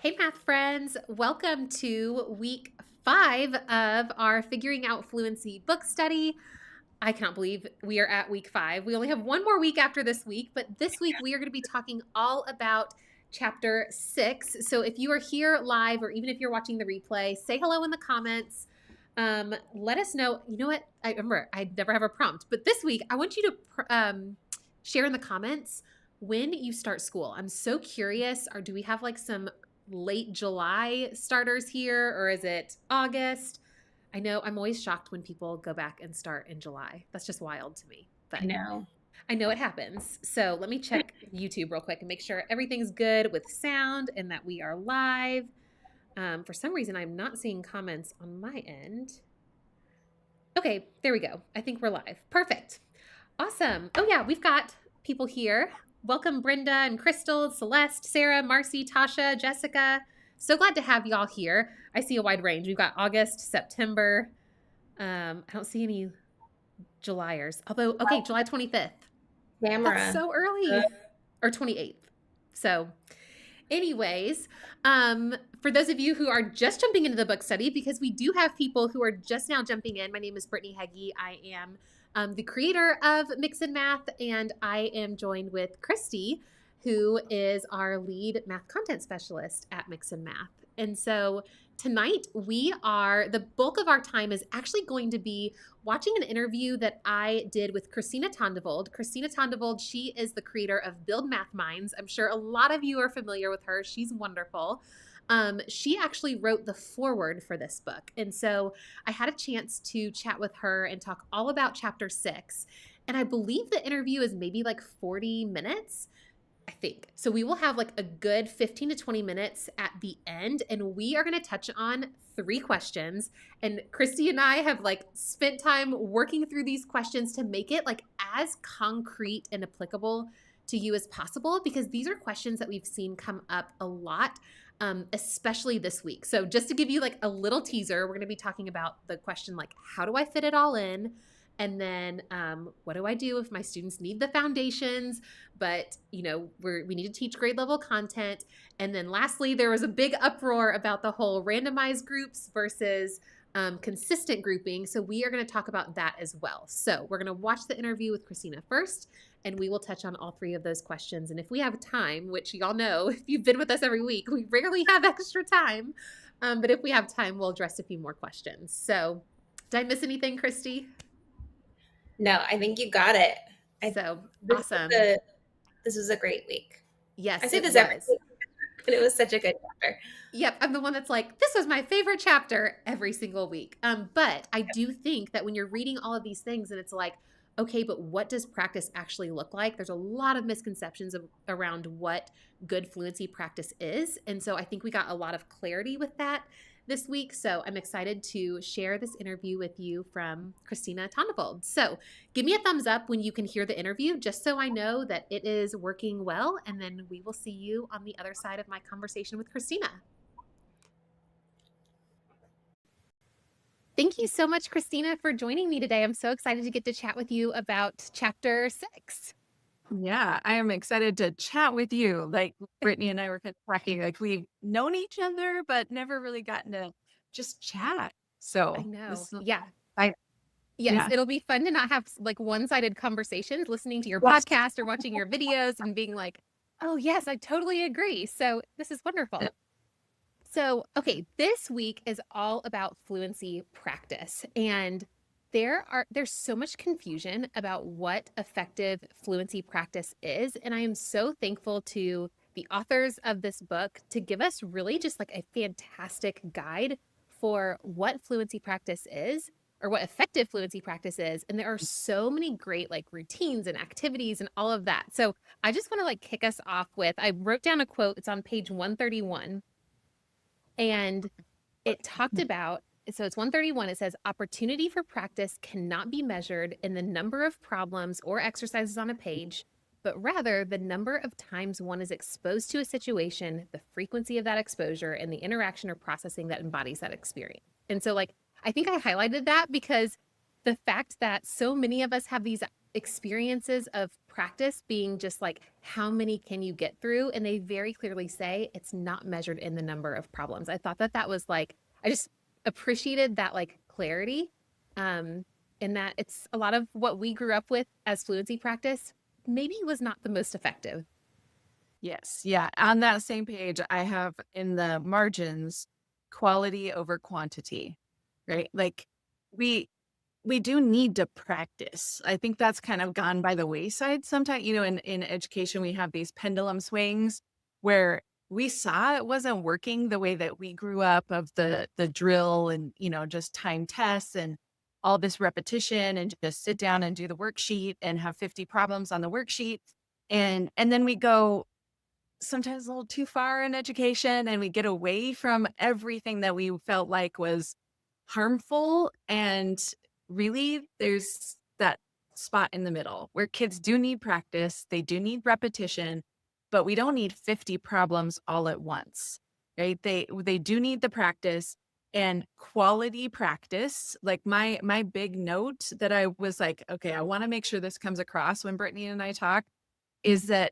Hey, math friends. Welcome to week 5 of our Figuring Out Fluency book study. I cannot believe we are at week 5. We only have one more week after this week, but this week we are going to be talking all about chapter 6. So if you are here live or even if you're watching the replay, say hello in the comments. Let us know. You know what? I remember I never have a prompt, but this week I want you to share in the comments when you start school. I'm so curious. Or do we have like some late July starters here, or is it August? I know I'm always shocked when people go back and start in July. That's just wild to me, but I know. I know it happens. So let me check YouTube real quick and make sure everything's good with sound and that we are live. For some reason, I'm not seeing comments on my end. Okay, there we go. I think we're live. Perfect. Awesome. Oh yeah, we've got people here. Welcome Brenda and Crystal, Celeste, Sarah, Marcy, Tasha, Jessica. So glad to have y'all here. I see a wide range. We've got August, September. I don't see any Julyers. Although, okay, July 25th. That's Camera. so early. Or 28th. So anyways, for those of you who are just jumping into the book study, because we do have people who are just now jumping in, my name is Brittany Heggie. I am the creator of Mix and Math, and I am joined with Christy, who is our lead math content specialist at Mix and Math. And so tonight the bulk of our time is actually going to be watching an interview that I did with Christina Tondevold. Christina Tondevold, she is the creator of Build Math Minds. I'm sure a lot of you are familiar with her. She's wonderful. She actually wrote the foreword for this book. And so I had a chance to chat with her and talk all about chapter 6. And I believe the interview is maybe like 40 minutes. I think. So we will have like a good 15 to 20 minutes at the end, and we are going to touch on 3 questions. And Christy and I have like spent time working through these questions to make it like as concrete and applicable to you as possible, because these are questions that we've seen come up a lot, especially this week. So just to give you like a little teaser, we're going to be talking about the question like, how do I fit it all in? And then what do I do if my students need the foundations, but we need to teach grade level content? And then lastly, there was a big uproar about the whole randomized groups versus consistent grouping. So we are going to talk about that as well. So we're going to watch the interview with Christina first, and we will touch on all 3 of those questions. And if we have time, which y'all know, if you've been with us every week, we rarely have extra time. But if we have time, we'll address a few more questions. So did I miss anything, Christy? No, I think you got it. Awesome. This was a great week. Yes, I say it this was. every week, but it was such a good chapter. Yep, I'm the one that's like, this was my favorite chapter every single week. But I do think that when you're reading all of these things and it's like, okay, but what does practice actually look like? There's a lot of misconceptions around what good fluency practice is. And so I think we got a lot of clarity with that this week. So I'm excited to share this interview with you from Christina Tondevold. So give me a thumbs up when you can hear the interview, just so I know that it is working well. And then we will see you on the other side of my conversation with Christina. Thank you so much, Christina, for joining me today. I'm so excited to get to chat with you about chapter 6. Yeah, I am excited to chat with you. Like Brittany and I were kind of talking, like we've known each other, but never really gotten to just chat. So I know. this, Yeah. I, Yes, yeah. it'll be fun to not have like one-sided conversations, listening to your podcast or watching your videos and being like, oh, yes, I totally agree. So this is wonderful. So, okay, this week is all about fluency practice. And there's so much confusion about what effective fluency practice is. And I am so thankful to the authors of this book to give us really just like a fantastic guide for what fluency practice is, or what effective fluency practice is. And there are so many great like routines and activities and all of that. So I just want to like kick us off with, I wrote down a quote. It's on page 131. And it talked about, so it's 131. It says, opportunity for practice cannot be measured in the number of problems or exercises on a page, but rather the number of times one is exposed to a situation, the frequency of that exposure, and the interaction or processing that embodies that experience. And so like, I think I highlighted that because the fact that so many of us have these experiences of practice being just like, how many can you get through? And they very clearly say it's not measured in the number of problems. I thought that that was like, I just appreciated that like clarity, in that it's a lot of what we grew up with as fluency practice maybe was not the most effective. Yes. Yeah. On that same page, I have in the margins quality over quantity, right? Like we we do need to practice. I think that's kind of gone by the wayside sometimes. In education, we have these pendulum swings where we saw it wasn't working the way that we grew up of the drill and, just time tests and all this repetition and just sit down and do the worksheet and have 50 problems on the worksheet. And then we go sometimes a little too far in education and we get away from everything that we felt like was harmful. And really, there's that spot in the middle where kids do need practice, they do need repetition, but we don't need 50 problems all at once, right? They do need the practice and quality practice. Like my big note that I was like, okay, I want to make sure this comes across when Brittany and I talk is that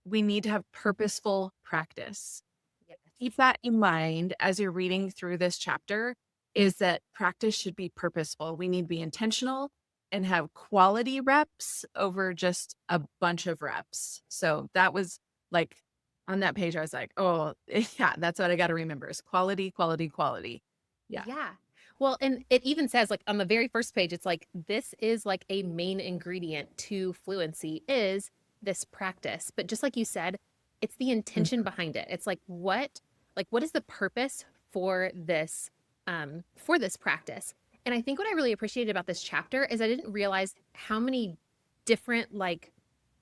we need to have purposeful practice. Yes. Keep that in mind as you're reading through this chapter, is that practice should be purposeful. We need to be intentional and have quality reps over just a bunch of reps. So that was like on that page, I was like, oh, yeah, that's what I got to remember is quality, quality, quality. Yeah. Yeah. Well, and it even says like on the very first page, it's like, this is like a main ingredient to fluency is this practice. But just like you said, it's the intention behind it. It's like what is the purpose for this practice? And I think what I really appreciated about this chapter is I didn't realize how many different like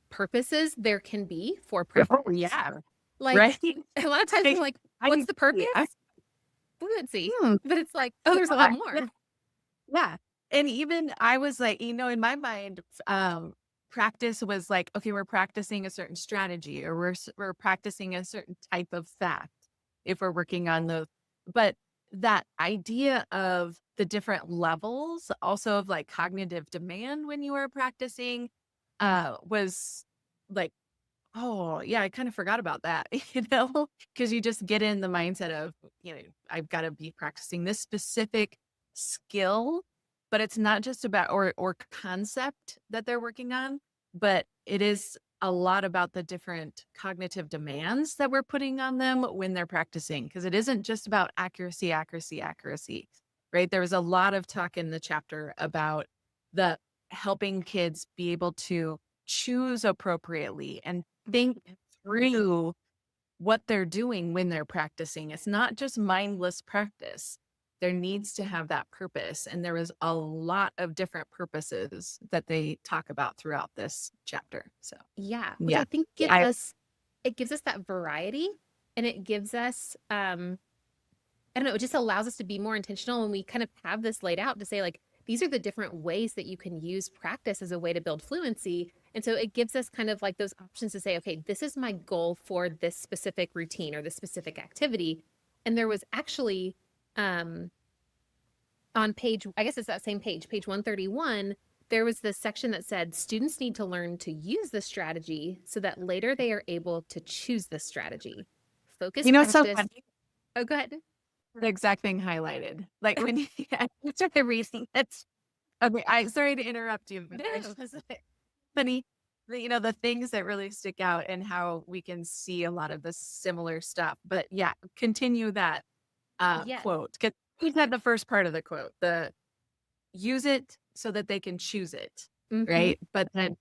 purposes there can be for practice. Oh, yeah. Like Right. a lot of times I'm like, what's the purpose? Fluency. But it's like, oh, there's a lot more. Yeah. Yeah. And even I was like, in my mind, practice was like, okay, we're practicing a certain strategy or we're practicing a certain type of fact if we're working on those. But that idea of the different levels also of like cognitive demand when you are practicing was like, oh, yeah, I kind of forgot about that, because you just get in the mindset of, I've got to be practicing this specific skill, but it's not just about or concept that they're working on, but it is a lot about the different cognitive demands that we're putting on them when they're practicing, because it isn't just about accuracy, accuracy, accuracy, right? There was a lot of talk in the chapter about the helping kids be able to choose appropriately and think through what they're doing when they're practicing. It's not just mindless practice. There needs to have that purpose. And there was a lot of different purposes that they talk about throughout this chapter. So Yeah, which I think it gives us that variety, and it gives us I don't know, it just allows us to be more intentional, and we kind of have this laid out to say like, these are the different ways that you can use practice as a way to build fluency. And so it gives us kind of like those options to say, okay, this is my goal for this specific routine or this specific activity. And there was actually on page, I guess it's that same page 131, there was this section that said students need to learn to use the strategy so that later they are able to choose the strategy. Focus it's so practice. funny. Oh, go ahead. The exact thing highlighted. Like when you started reading, that's okay. I'm sorry to interrupt you, but I just was like, funny. The things that really stick out and how we can see a lot of the similar stuff. But yeah, continue that Yes. quote. We had the first part of the quote, the use it so that they can choose it, right? But then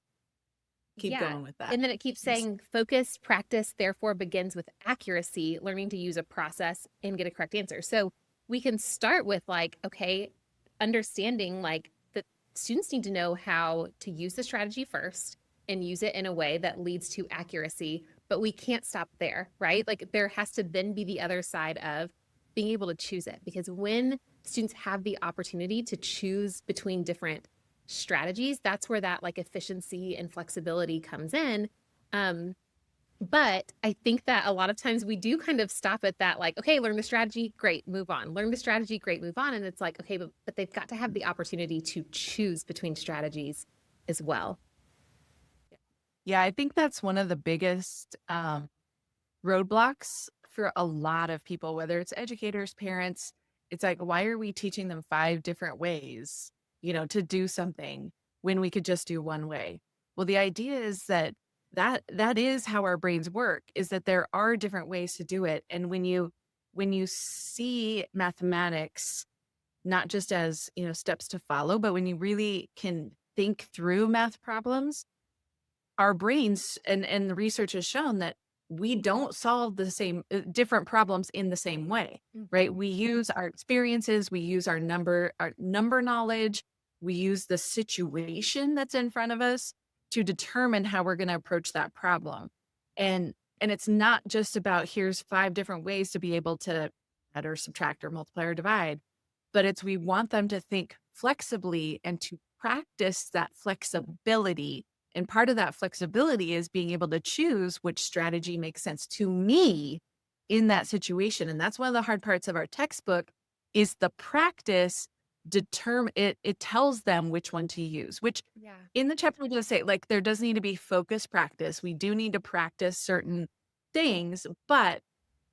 keep going with that. And then it keeps saying focused practice therefore begins with accuracy, learning to use a process and get a correct answer. So we can start with like, okay, understanding like that students need to know how to use the strategy first and use it in a way that leads to accuracy, but we can't stop there, right? Like there has to then be the other side of being able to choose it, because when students have the opportunity to choose between different strategies, that's where that like efficiency and flexibility comes in. But I think that a lot of times we do kind of stop at that, like, okay, learn the strategy, great, move on. Learn the strategy, great, move on. And it's like, okay, but they've got to have the opportunity to choose between strategies as well. Yeah, I think that's one of the biggest roadblocks for a lot of people, whether it's educators, parents. It's like, why are we teaching them 5 different ways, to do something when we could just do one way? Well, the idea is that is how our brains work, is that there are different ways to do it. And when you see mathematics not just as, steps to follow, but when you really can think through math problems, our brains and the research has shown that we don't solve the same different problems in the same way, right? We use our experiences, we use our number knowledge, we use the situation that's in front of us to determine how we're going to approach that problem. And it's not just about here's 5 different ways to be able to add or subtract or multiply or divide, but it's we want them to think flexibly and to practice that flexibility. And part of that flexibility is being able to choose which strategy makes sense to me in that situation. And that's one of the hard parts of our textbook is the practice it tells them which one to use, which in the chapter we just say, like, there does need to be focused practice. We do need to practice certain things, but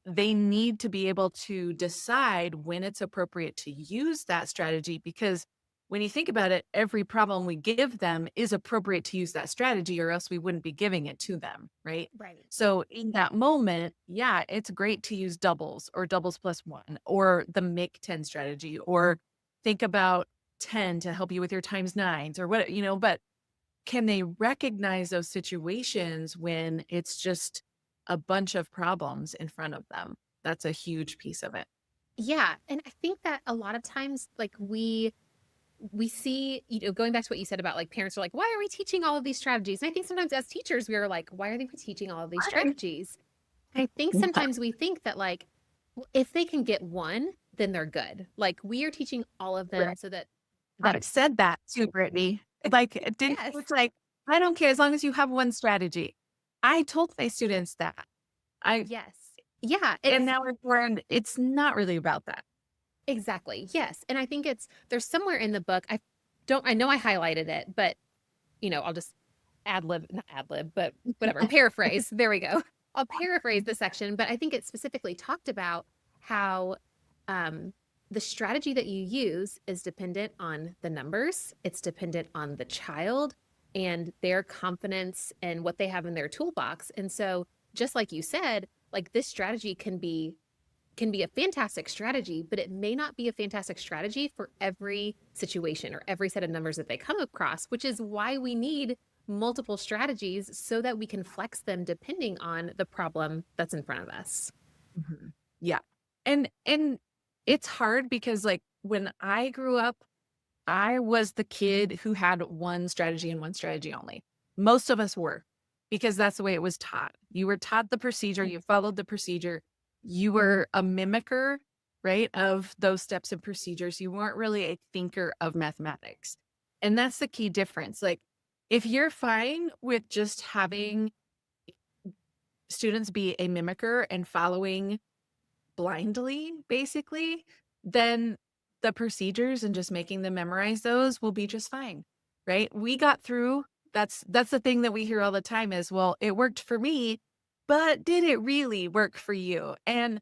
they need to be able to decide when it's appropriate to use that strategy, because when you think about it, every problem we give them is appropriate to use that strategy, or else we wouldn't be giving it to them, right? Right. So in that moment, yeah, it's great to use doubles or doubles plus one or the make 10 strategy, or think about 10 to help you with your times nines or what, but can they recognize those situations when it's just a bunch of problems in front of them? That's a huge piece of it. Yeah. And I think that a lot of times, like we see, going back to what you said about like parents are like, why are we teaching all of these strategies? And I think sometimes as teachers, we are like, why are they teaching all of these strategies? I think sometimes we think that like, well, if they can get one, then they're good. Like we are teaching all of them so that I've said that too, Brittany. Like, yes. it's like, I don't care as long as you have one strategy. I told my students that. Yes. Yeah. And now we've learned it's not really about that. Exactly. Yes. And I think there's somewhere in the book, I know I highlighted it, but I'll just not ad lib, but whatever, paraphrase. There we go. I'll paraphrase the section, but I think it specifically talked about how the strategy that you use is dependent on the numbers, it's dependent on the child and their confidence and what they have in their toolbox. And so, just like you said, like this strategy can be a fantastic strategy, but it may not be a fantastic strategy for every situation or every set of numbers that they come across, which is why we need multiple strategies so that we can flex them depending on the problem that's in front of us. Mm-hmm. Yeah. And it's hard because like when I grew up, I was the kid who had one strategy and one strategy only. Most of us were, because that's the way it was taught. You were taught the procedure, you followed the procedure. You were a mimicker, right, of those steps and procedures. You weren't really a thinker of mathematics. And that's the key difference. Like, if you're fine with just having students be a mimicker and following blindly, basically, then the procedures and just making them memorize those will be just fine, right? We got through. That's the thing that we hear all the time is, well, it worked for me, but did it really work for you? And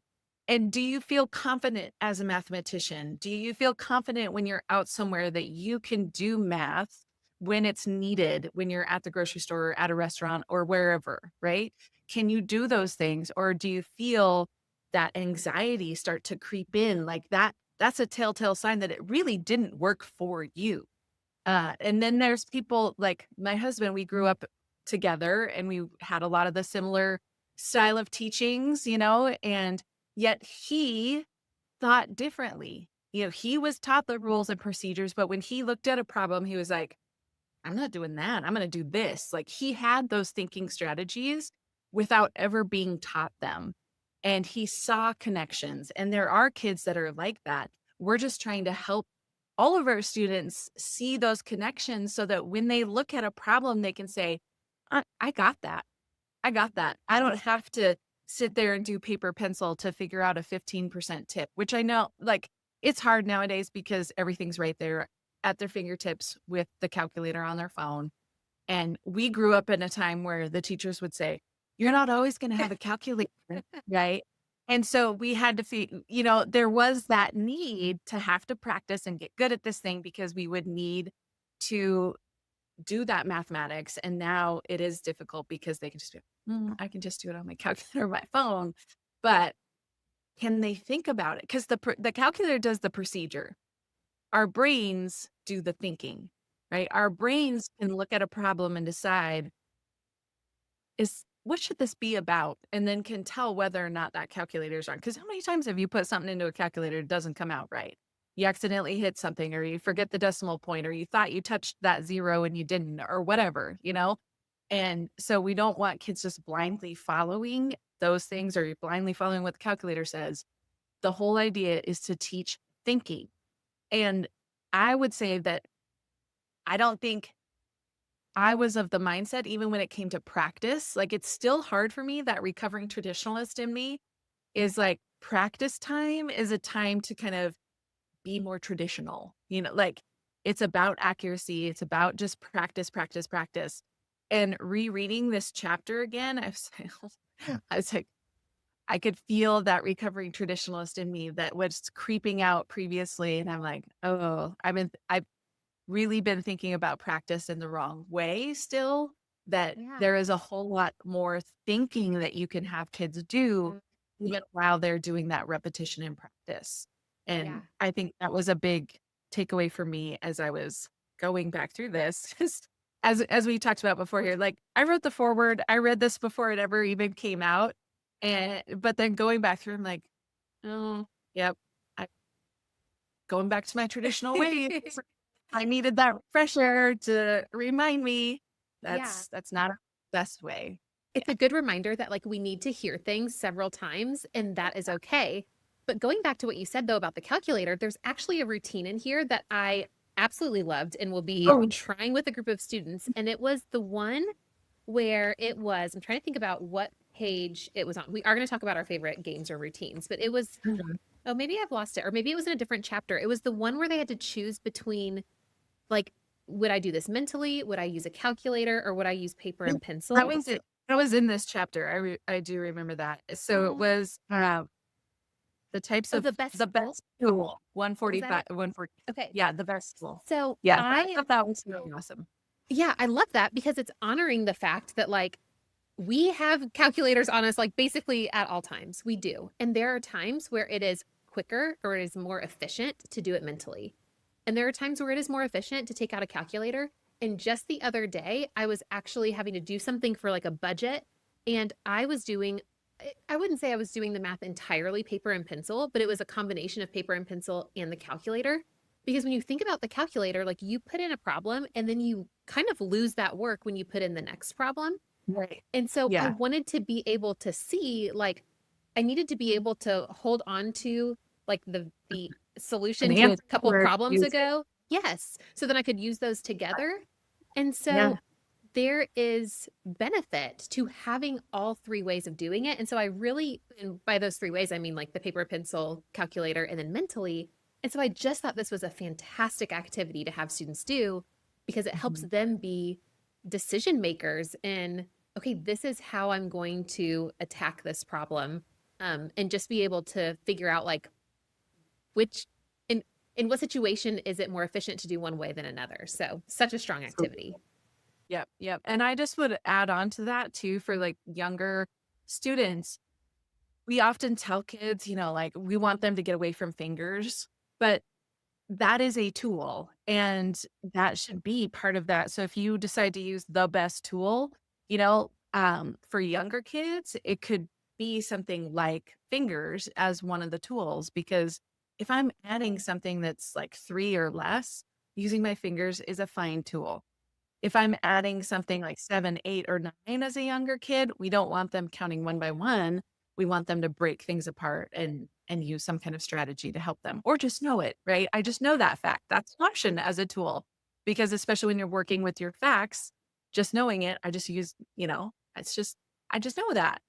do you feel confident as a mathematician? Do you feel confident when you're out somewhere that you can do math when it's needed, when you're at the grocery store or at a restaurant or wherever, right? Can you do those things? Or do you feel that anxiety start to creep in like that? That's a telltale sign that it really didn't work for you. And then there's people like my husband, we grew up together and we had a lot of the similar style of teachings, and yet he thought differently. He was taught the rules and procedures, but when he looked at a problem, he was like, I'm not doing that. I'm going to do this. Like he had those thinking strategies without ever being taught them. And he saw connections. And there are kids that are like that. We're just trying to help all of our students see those connections so that when they look at a problem, they can say, I got that. I got that. I don't have to sit there and do paper pencil to figure out a 15% tip, which I know like it's hard nowadays because everything's right there at their fingertips with the calculator on their phone. And we grew up in a time where the teachers would say, you're not always going to have a calculator, right? And so we had to there was that need to have to practice and get good at this thing because we would need to do that mathematics. And now it is difficult because they can just I can just do it on my calculator or my phone. But can they think about it? Because the calculator does the procedure. Our brains do the thinking, right? Our brains can look at a problem and decide, what should this be about? And then can tell whether or not that calculator is on. Because how many times have you put something into a calculator, it doesn't come out right? You accidentally hit something, or you forget the decimal point, or you thought you touched that zero and you didn't, or whatever, And so we don't want kids just blindly following those things or blindly following what the calculator says. The whole idea is to teach thinking. And I would say that I don't think I was of the mindset, even when it came to practice, like it's still hard for me, that recovering traditionalist in me is like practice time is a time to kind of be more traditional, like it's about accuracy. It's about just practice, practice, practice. And rereading this chapter again, I was like, I could feel that recovering traditionalist in me that was creeping out previously. And I'm like, oh, I've really been thinking about practice in the wrong way still, that there is a whole lot more thinking that you can have kids do even while they're doing that repetition in practice. And I think that was a big takeaway for me as I was going back through this. As we talked about before here, like I wrote the foreword, I read this before it ever even came out. But then going back through, I'm like, oh, yep. Going back to my traditional ways. I needed that refresher to remind me that's not our best way. It's a good reminder that like we need to hear things several times, and that is okay. But going back to what you said though about the calculator, there's actually a routine in here that I absolutely loved and will be trying with a group of students. And it was the one where I'm trying to think about what page it was on. We are going to talk about our favorite games or routines, but it was, oh, maybe I've lost it, or maybe it was in a different chapter. It was the one where they had to choose between, like, would I do this mentally? Would I use a calculator, or would I use paper and pencil? That was it. That was in this chapter. I do remember that. So it was the types of the best tool. 145, 140. Okay. Yeah, the best tool. So I thought that was really awesome. Yeah, I love that because it's honoring the fact that like we have calculators on us like basically at all times. We do. And there are times where it is quicker or it is more efficient to do it mentally. And there are times where it is more efficient to take out a calculator. And just the other day, I was actually having to do something for like a budget. And I wouldn't say I was doing the math entirely paper and pencil, but it was a combination of paper and pencil and the calculator. Because when you think about the calculator, like you put in a problem and then you kind of lose that work when you put in the next problem. Right. And so I wanted to be able to see, like, I needed to be able to hold on to like the solution to a couple of problems ago. Yes. So then I could use those together. And so there is benefit to having all three ways of doing it. And so and by those three ways, I mean like the paper, pencil, calculator, and then mentally. And so I just thought this was a fantastic activity to have students do because it helps them be decision makers in, okay, this is how I'm going to attack this problem. And just be able to figure out like in what situation is it more efficient to do one way than another. So such a strong activity. Yep. And I just would add on to that too, for like younger students. We often tell kids, like we want them to get away from fingers, but that is a tool and that should be part of that. So if you decide to use the best tool, for younger kids, it could be something like fingers as one of the tools, because if I'm adding something that's like 3 or less, using my fingers is a fine tool. If I'm adding something like 7, 8, or 9 as a younger kid, we don't want them counting one by one. We want them to break things apart and use some kind of strategy to help them, or just know it, right? I just know that fact. That's an option as a tool, because especially when you're working with your facts, just knowing it, I just use, I just know that.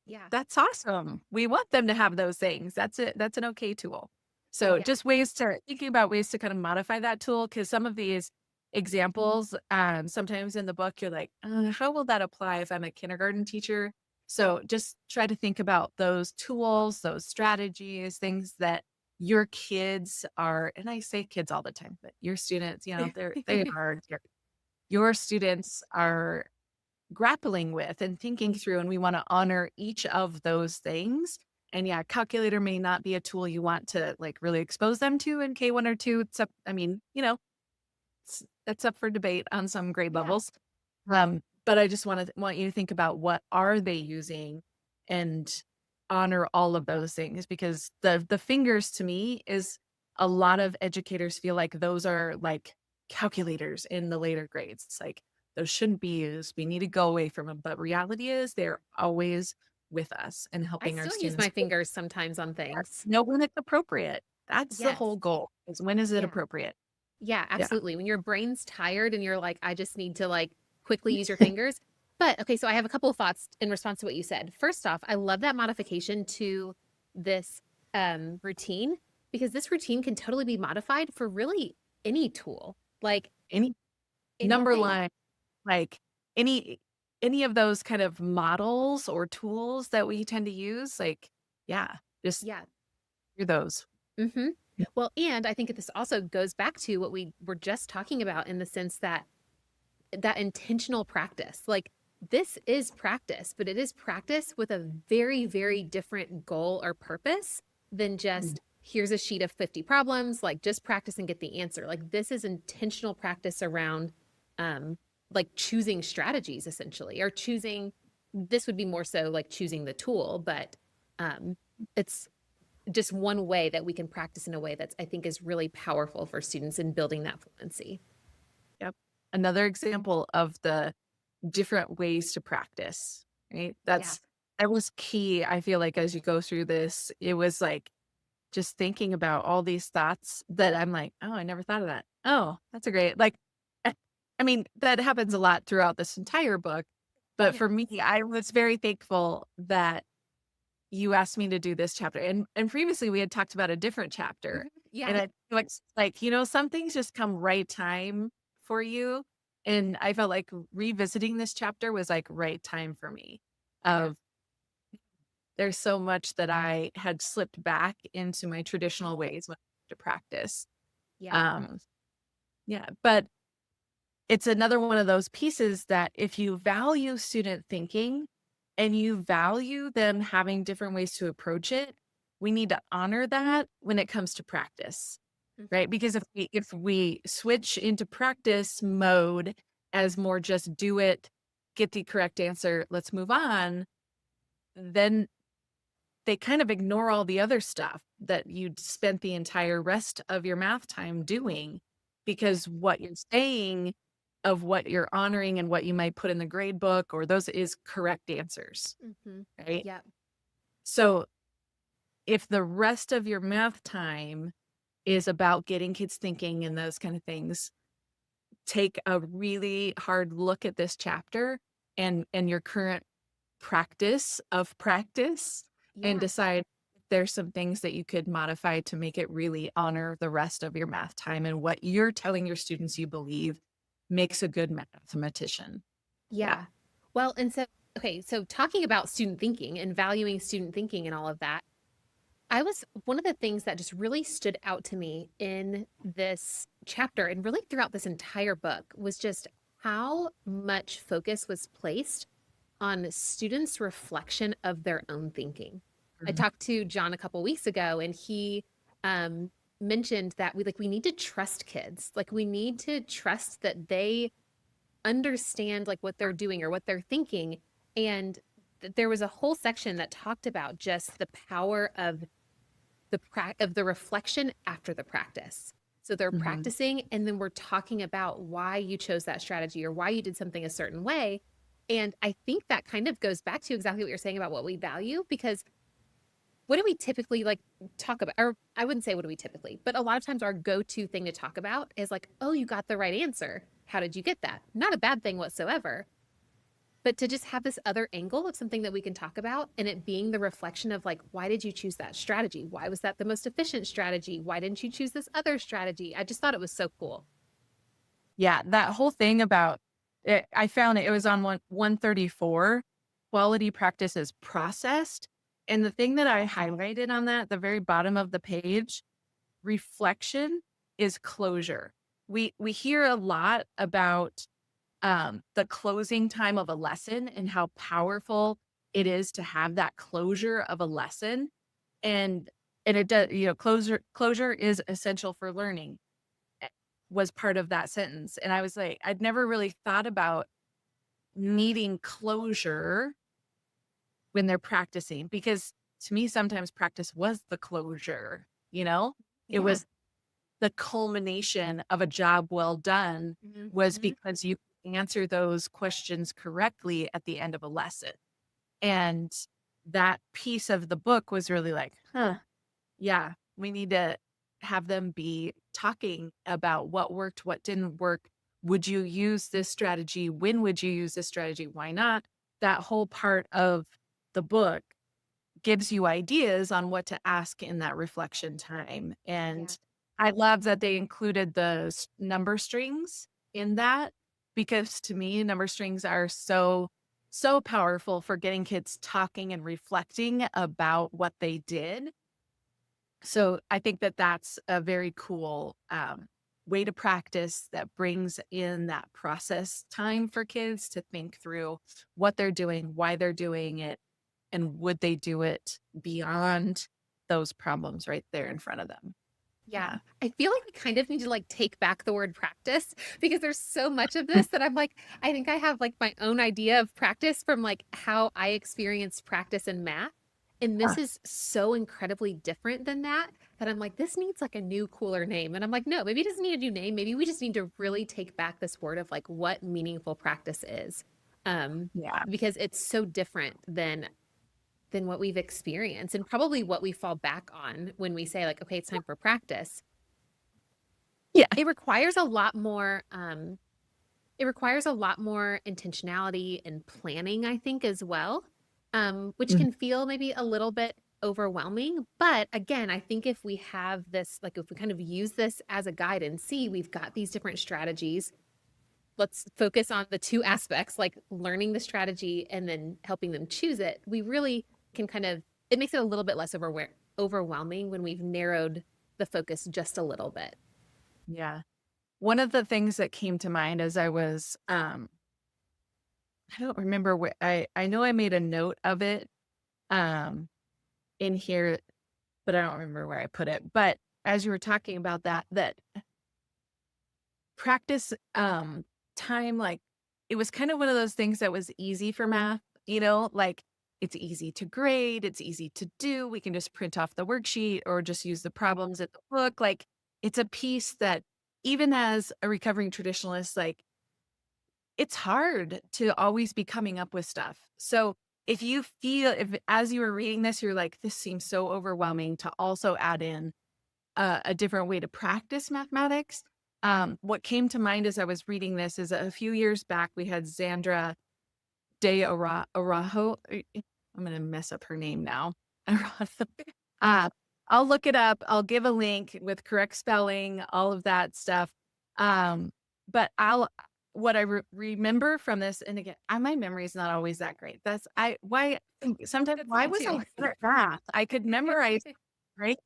Yeah. That's awesome. We want them to have those things. That's it. That's an okay tool. So just thinking about ways to kind of modify that tool, because some of these, examples. Sometimes in the book, you're like, how will that apply if I'm a kindergarten teacher? So just try to think about those tools, those strategies, things that your kids are, and I say kids all the time, but your students, your students are grappling with and thinking through, and we want to honor each of those things. And yeah, calculator may not be a tool you want to like really expose them to in K1 or 2. It's up, I mean, that's up for debate on some grade levels. But I just want you to think about what are they using and honor all of those things, because the fingers to me is a lot of educators feel like those are like calculators in the later grades. It's like those shouldn't be used. We need to go away from them. But reality is they're always with us and I helping our still use students my fingers sometimes on things. know when it's appropriate. That's the Yes. whole goal, is when is it Yeah. appropriate? Yeah, absolutely. When your brain's tired and you're like, I just need to like quickly use your fingers. But okay, so I have a couple of thoughts in response to what you said. First off, I love that modification to this routine, because this routine can totally be modified for really any tool, like Any number anything. line, like any of those kind of models or tools that we tend to use, like, yeah, just Yeah. hear those. Mm-hmm. Yeah. Well, and I think this also goes back to what we were just talking about, in the sense that that intentional practice, like this is practice, but it is practice with a very, very different goal or purpose than just here's a sheet of 50 problems, like just practice and get the answer. Like this is intentional practice around like choosing strategies essentially, or choosing, this would be more so like choosing the tool, but it's just one way that we can practice in a way that's, I think, is really powerful for students in building that fluency. Yep. Another example of the different ways to practice, right? That was key. I feel like as you go through this, it was like just thinking about all these thoughts that I'm like, oh, I never thought of that. Oh, that's a great, like, I mean, that happens a lot throughout this entire book. But for me, I was very thankful that you asked me to do this chapter. And previously we had talked about a different chapter. Yeah. And I was like, some things just come right time for you. And I felt like revisiting this chapter was like right time for me. Of there's so much that I had slipped back into my traditional ways when I to practice. Yeah. Yeah. But it's another one of those pieces that if you value student thinking and you value them having different ways to approach it, we need to honor that when it comes to practice, right? Because if we switch into practice mode as more just do it, get the correct answer, let's move on, then they kind of ignore all the other stuff that you'd spent the entire rest of your math time doing, because what you're saying of what you're honoring and what you might put in the grade book or those is correct answers, right? Yeah. So if the rest of your math time is about getting kids thinking and those kind of things, take a really hard look at this chapter and your current practice of practice and decide if there's some things that you could modify to make it really honor the rest of your math time and what you're telling your students you believe makes a good mathematician. Yeah. Well, and so, okay, so talking about student thinking and valuing student thinking and all of that, one of the things that just really stood out to me in this chapter and really throughout this entire book was just how much focus was placed on students' reflection of their own thinking. I talked to John a couple weeks ago, and he mentioned that we need to trust kids. Like we need to trust that they understand like what they're doing or what they're thinking. And there was a whole section that talked about just the power of the reflection after the practice. So they're practicing, and then we're talking about why you chose that strategy or why you did something a certain way. And I think that kind of goes back to exactly what you're saying about what we value, because what do we typically like talk about? Or I wouldn't say what do we typically, but a lot of times our go-to thing to talk about is like, oh, you got the right answer. How did you get that? Not a bad thing whatsoever. But to just have this other angle of something that we can talk about, and it being the reflection of like, why did you choose that strategy? Why was that the most efficient strategy? Why didn't you choose this other strategy? I just thought it was so cool. Yeah, that whole thing about it, I found it was on 134, quality practice is processed. And the thing that I highlighted on that, the very bottom of the page, reflection is closure. We hear a lot about the closing time of a lesson and how powerful it is to have that closure of a lesson. And it does, closure is essential for learning, eh, was part of that sentence. And I was like, I'd never really thought about needing closure when they're practicing, because to me, sometimes practice was the closure, it Yeah. was the culmination of a job well done, was Mhm. because you answer those questions correctly at the end of a lesson. And that piece of the book was really like, huh, yeah, we need to have them be talking about what worked, what didn't work. Would you use this strategy? When would you use this strategy? Why not? That whole part of the book gives you ideas on what to ask in that reflection time. Yeah. And I love that they included the number strings in that, because to me, number strings are so powerful for getting kids talking and reflecting about what they did. So I think that that's a very cool way to practice that brings in that process time for kids to think through what they're doing, why they're doing it, and would they do it beyond those problems right there in front of them. Yeah. Yeah. I feel like we kind of need to like take back the word practice because there's so much of this that I'm like, I think I have like my own idea of practice from like how I experienced practice in math. And this is so incredibly different than that, that I'm like, this needs like a new, cooler name. And I'm like, no, maybe it doesn't need a new name. Maybe we just need to really take back this word of like what meaningful practice is. Yeah. Because it's so different than what we've experienced and probably what we fall back on when we say like, okay, it's time for practice. Yeah. It requires a lot more it requires a lot more intentionality and planning, I think, as well, which Mhm. can feel maybe a little bit overwhelming. But again, I think if we have this, like if we kind of use this as a guide and see we've got these different strategies, let's focus on the two aspects, like learning the strategy and then helping them choose it. We really can kind of, it makes it a little bit less overwhelming when we've narrowed the focus just a little bit. Yeah. One of the things that came to mind as I was, I don't remember where I know I made a note of it um, in here, but I don't remember where I put it. But as you were talking about that practice time, like it was kind of one of those things that was easy for math, like it's easy to grade, it's easy to do. We can just print off the worksheet or just use the problems in the book. Like it's a piece that even as a recovering traditionalist, like it's hard to always be coming up with stuff. So if you feel, if as you were reading this, you're like, this seems so overwhelming, to also add in a different way to practice mathematics. What came to mind as I was reading this is a few years back, we had Zandra Arajo. I'm going to mess up her name now. Arajo. uh, I'll look it up. I'll give a link with correct spelling, all of that stuff. But what I remember from this, and again, my memory is not always that great. Sometimes That's why me was too. I good at math? I could memorize, right?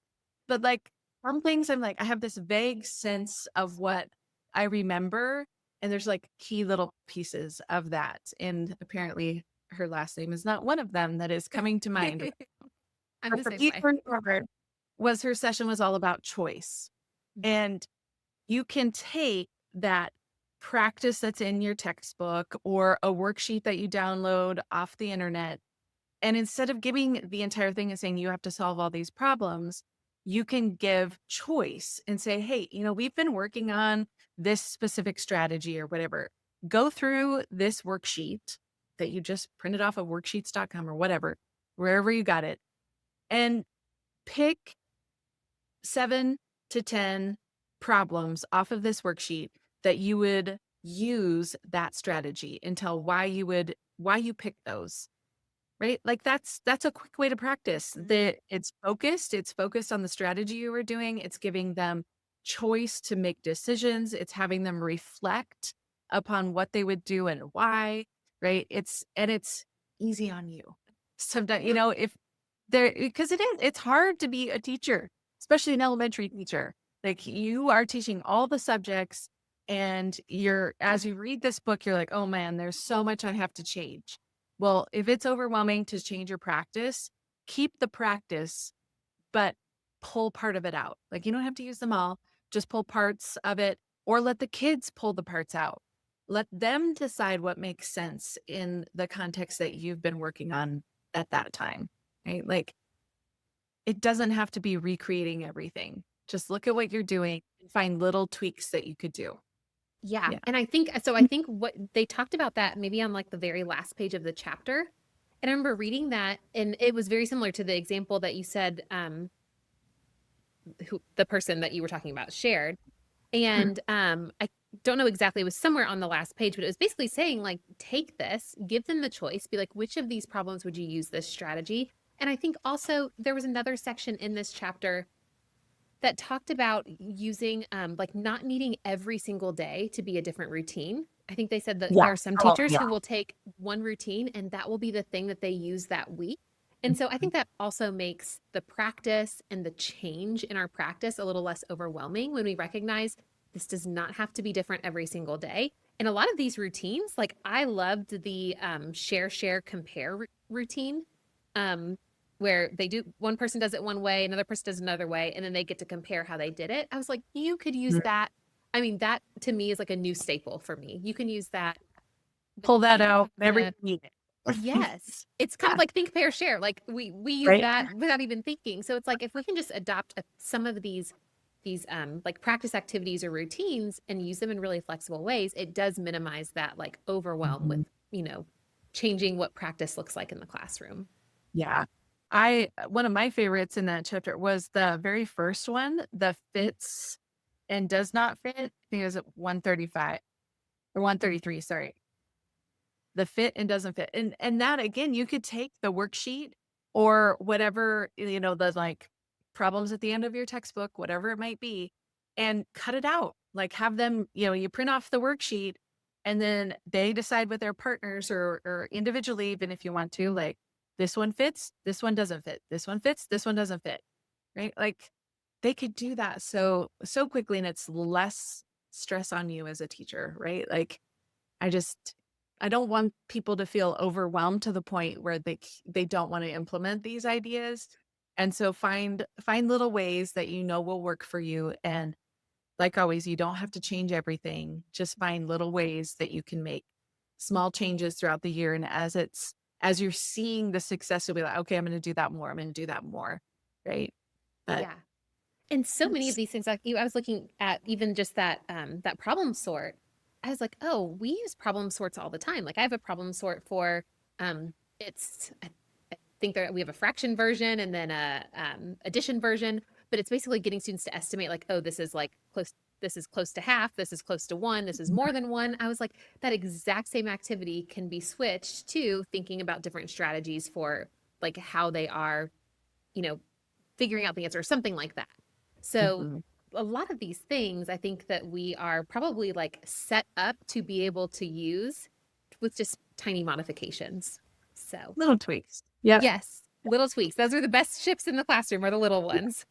But like some things I'm like, I have this vague sense of what I remember. And there's like key little pieces of that. And apparently her last name is not one of them that is coming to mind. I'm But the the same piece way. I remembered was her session was all about choice. And you can take that practice that's in your textbook or a worksheet that you download off the internet, and instead of giving the entire thing and saying you have to solve all these problems, you can give choice and say, hey, we've been working on this specific strategy or whatever. Go through this worksheet that you just printed off of worksheets.com or whatever, wherever you got it, and pick 7 to 10 problems off of this worksheet that you would use that strategy, and tell why you picked those. Right? Like that's a quick way to practice. Mhm. It's focused on the strategy you were doing. It's giving them choice to make decisions. It's having them reflect upon what they would do and why, right? It's easy on you. Sometimes, if there, because it's hard to be a teacher, especially an elementary teacher. Like, you are teaching all the subjects, and as you read this book, you're like, oh man, there's so much I have to change. Well, if it's overwhelming to change your practice, keep the practice, but pull part of it out. Like, you don't have to use them all, just pull parts of it, or let the kids pull the parts out. Let them decide what makes sense in the context that you've been working on at that time, right? Like, it doesn't have to be recreating everything. Just look at what you're doing and find little tweaks that you could do. Yeah. Yeah. And I think what they talked about that maybe on like the very last page of the chapter. And I remember reading that, and it was very similar to the example that you said, the person that you were talking about shared. And I don't know exactly, it was somewhere on the last page, but it was basically saying, like, take this, give them the choice, be like, which of these problems would you use this strategy? And I think also there was another section in this chapter that talked about using, like, not needing every single day to be a different routine. I think they said that there are some teachers who will take one routine and that will be the thing that they use that week. And so I think that also makes the practice and the change in our practice a little less overwhelming when we recognize this does not have to be different every single day. And a lot of these routines, like, I loved the share, compare routine, where one person does it one way, another person does another way, and then they get to compare how they did it. I was like, you could use that. I mean, that to me is like a new staple for me. You can use that. Pull that out every week. Yes. It's kind of like think, pair, share. Like, we use that without even thinking. So it's like, if we can just adopt some of these like practice activities or routines and use them in really flexible ways, it does minimize that like overwhelm with, changing what practice looks like in the classroom. Yeah. One of my favorites in that chapter was the very first one, the fits and does not fit. I think it was at 135 or 133, sorry. The fit and doesn't fit. And that, again, you could take the worksheet or whatever, the like problems at the end of your textbook, whatever it might be, and cut it out. Like, have them, you print off the worksheet, and then they decide with their partners or individually, even if you want to, like, this one fits, this one doesn't fit, this one fits, this one doesn't fit, right? Like, they could do that so quickly, and it's less stress on you as a teacher, right? Like, I don't want people to feel overwhelmed to the point where they don't want to implement these ideas. And so find little ways that will work for you. And like always, you don't have to change everything. Just find little ways that you can make small changes throughout the year. And as you're seeing the success, you'll be like, okay, I'm going to do that more. I'm going to do that more. Right. But yeah. And so many of these things, like I was looking at even just that problem sort. I was like, oh, we use problem sorts all the time. Like, I have a problem sort for, I think we have a fraction version and then a addition version, but it's basically getting students to estimate, like, oh, this is like this is close to half, this is close to one, this is more than one. I was like, that exact same activity can be switched to thinking about different strategies for like how they are, figuring out the answer or something like that. So a lot of these things, I think that we are probably like set up to be able to use with just tiny modifications. So little tweaks. Yeah. Yes. Little tweaks. Those are the best ships in the classroom, are the little ones.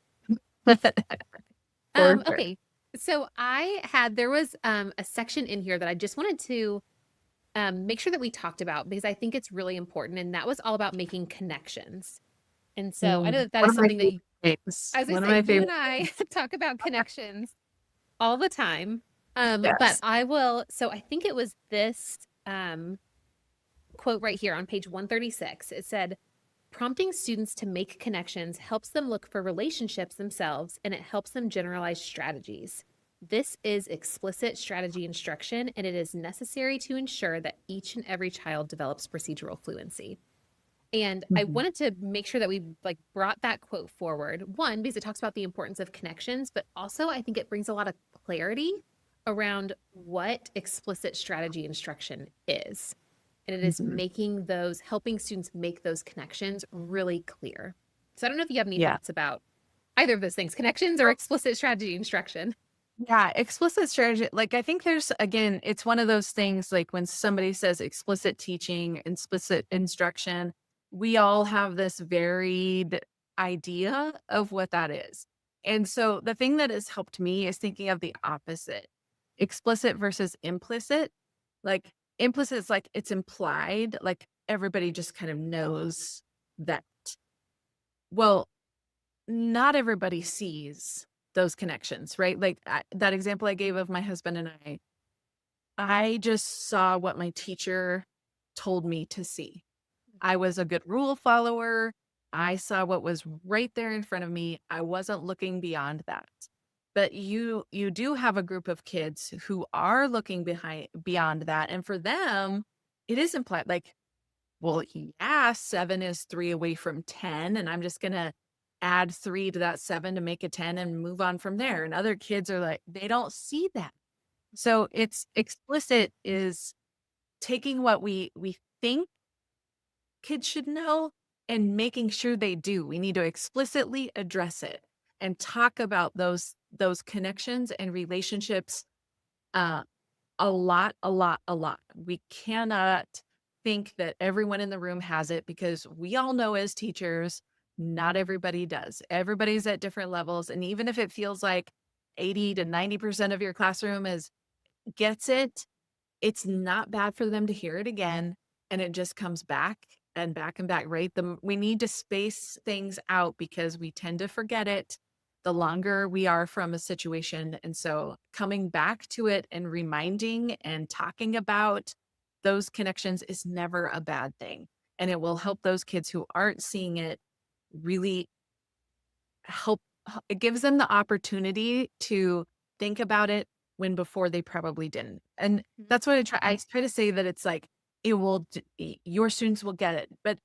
Okay. So there was a section in here that I just wanted to make sure that we talked about, because I think it's really important. And that was all about making connections. And so I know that is something that you and I talk about connections all the time. But I think it was this quote right here on page 136. It said, prompting students to make connections helps them look for relationships themselves, and it helps them generalize strategies. This is explicit strategy instruction, and it is necessary to ensure that each and every child develops procedural fluency. And I wanted to make sure that we like brought that quote forward. One, because it talks about the importance of connections, but also I think it brings a lot of clarity around what explicit strategy instruction is. And it is helping students make those connections really clear. So I don't know if you have any thoughts about either of those things, connections or explicit strategy instruction. Yeah, explicit strategy. Like, I think there's, again, it's one of those things like when somebody says explicit teaching, explicit instruction, we all have this varied idea of what that is. And so the thing that has helped me is thinking of the opposite, explicit versus implicit. Like, implicit is like it's implied, like everybody just kind of knows that. Well, not everybody sees those connections, right? Like that example I gave of my husband and I just saw what my teacher told me to see. I was a good rule follower. I saw what was right there in front of me. I wasn't looking beyond that. But you do have a group of kids who are looking behind beyond that. And for them, it is implied like, well, yeah, 7 is 3 away from 10, and I'm just gonna add 3 to that 7 to make a 10 and move on from there. And other kids are like, they don't see that. So it's explicit is taking what we think kids should know and making sure they do. We need to explicitly address it and talk about those connections and relationships uh, a lot, a lot, a lot. We cannot think that everyone in the room has it because we all know as teachers, not everybody does. Everybody's at different levels. And even if it feels like 80 to 90% of your classroom gets it, it's not bad for them to hear it again. And it just comes back and back and back, right? We need to space things out because we tend to forget it the longer we are from a situation. And so coming back to it and reminding and talking about those connections is never a bad thing. And it will help those kids who aren't seeing it really help. It gives them the opportunity to think about it when before they probably didn't. And that's what I try to say that it's like, your students will get it, but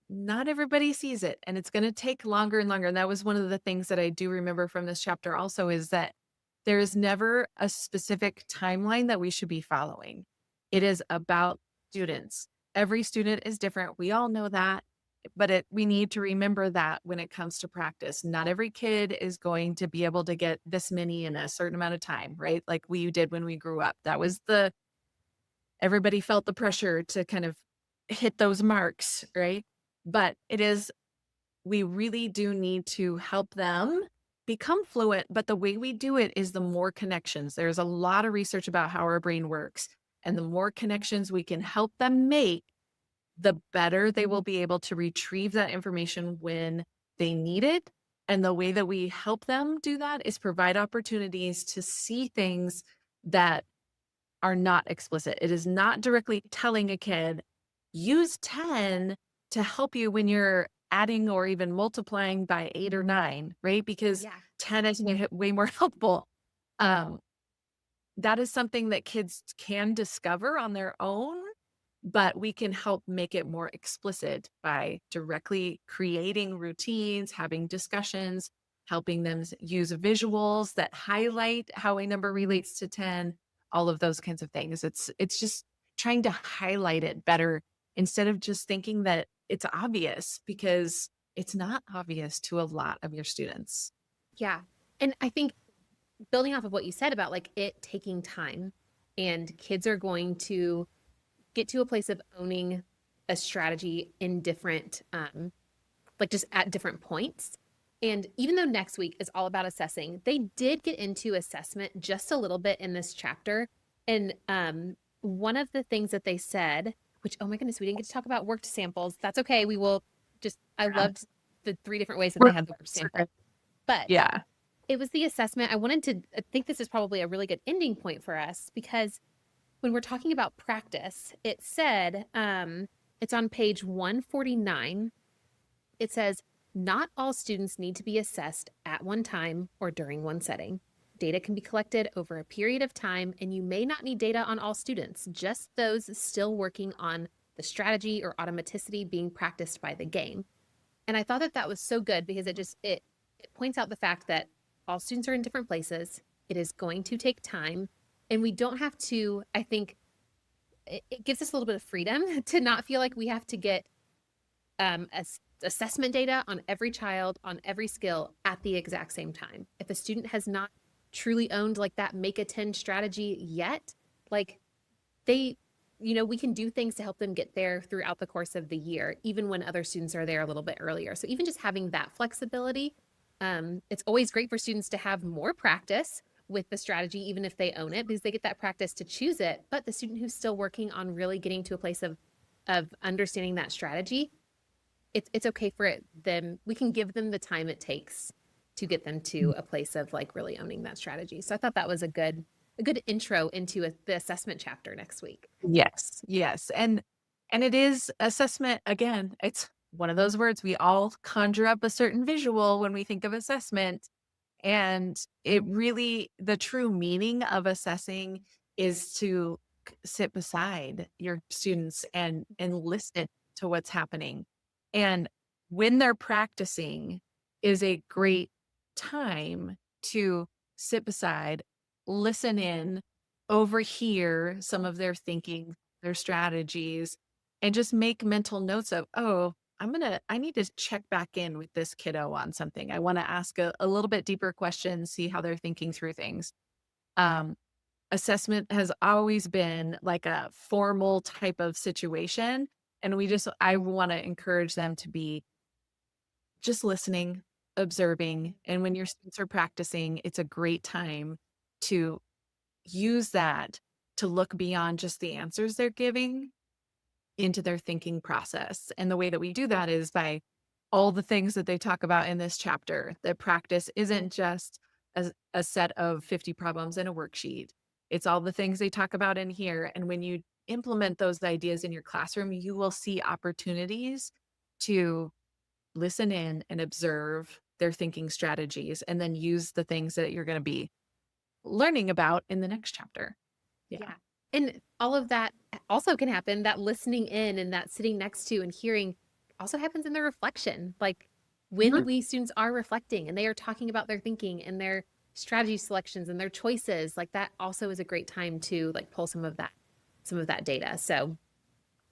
not everybody sees it and it's going to take longer and longer. And that was one of the things that I do remember from this chapter also is that there is never a specific timeline that we should be following. It is about students. Every student is different. We all know that, but we need to remember that when it comes to practice. Not every kid is going to be able to get this many in a certain amount of time, right? Like we did when we grew up. That was everybody felt the pressure to kind of hit those marks, right? But we really do need to help them become fluent. But the way we do it is the more connections. There's a lot of research about how our brain works. And the more connections we can help them make, the better they will be able to retrieve that information when they need it. And the way that we help them do that is provide opportunities to see things that are not explicit. It is not directly telling a kid, use 10 to help you when you're adding or even multiplying by 8 or 9, right? Because 10 is way more helpful. That is something that kids can discover on their own, but we can help make it more explicit by directly creating routines, having discussions, helping them use visuals that highlight how a number relates to 10, all of those kinds of things. It's just trying to highlight it better instead of just thinking that it's obvious because it's not obvious to a lot of your students. Yeah. And I think building off of what you said about like it taking time and kids are going to get to a place of owning a strategy in different, like just at different points. And even though next week is all about assessing, they did get into assessment just a little bit in this chapter. And one of the things that they said, which, oh my goodness, we didn't get to talk about worked samples. That's okay. We will I loved the 3 different ways that they had the worked sample. But yeah, it was the assessment. I think this is probably a really good ending point for us because when we're talking about practice, it said, it's on page 149. It says, not all students need to be assessed at one time or during one setting. Data can be collected over a period of time, and you may not need data on all students, just those still working on the strategy or automaticity being practiced by the game. And I thought that that was so good because it points out the fact that all students are in different places. It is going to take time, and we don't have to, I think, it gives us a little bit of freedom to not feel like we have to get assessment data on every child, on every skill at the exact same time. If a student has not truly owned like that make a 10 strategy yet, like they, we can do things to help them get there throughout the course of the year, even when other students are there a little bit earlier. So even just having that flexibility, it's always great for students to have more practice with the strategy, even if they own it, because they get that practice to choose it. But the student who's still working on really getting to a place of understanding that strategy, it's okay for them. We can give them the time it takes to get them to a place of like really owning that strategy. So I thought that was a good intro into the assessment chapter next week. Yes, yes. And it is assessment again. It's one of those words we all conjure up a certain visual when we think of assessment. And it really, the true meaning of assessing is to sit beside your students and listen to what's happening. And when they're practicing is a great time to sit beside, listen in, overhear some of their thinking, their strategies, and just make mental notes of, oh, I need to check back in with this kiddo on something. I want to ask a little bit deeper question, see how they're thinking through things. Assessment has always been like a formal type of situation. And I want to encourage them to be just listening, observing. And when your students are practicing, it's a great time to use that to look beyond just the answers they're giving into their thinking process. And the way that we do that is by all the things that they talk about in this chapter. That practice isn't just a set of 50 problems in a worksheet. It's all the things they talk about in here. And when you implement those ideas in your classroom, you will see opportunities to listen in and observe their thinking strategies and then use the things that you're going to be learning about in the next chapter. Yeah. And all of that also can happen. That listening in and that sitting next to and hearing also happens in the reflection. Like when we students are reflecting and they are talking about their thinking and their strategy selections and their choices, like that also is a great time to like pull some of that data. So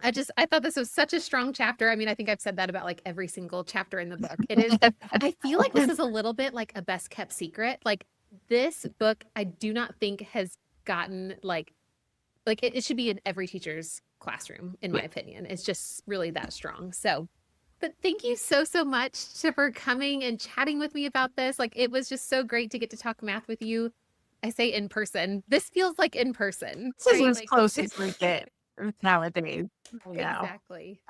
I thought this was such a strong chapter. I mean, I think I've said that about like every single chapter in the book. It is, I feel like this is a little bit like a best kept secret. Like this book, I do not think has gotten like it should be in every teacher's classroom, in my opinion. It's just really that strong. So, but thank you so much for coming and chatting with me about this. Like it was just so great to get to talk math with you. I say in person. This feels like in person. This is right? as close as we get nowadays. Exactly.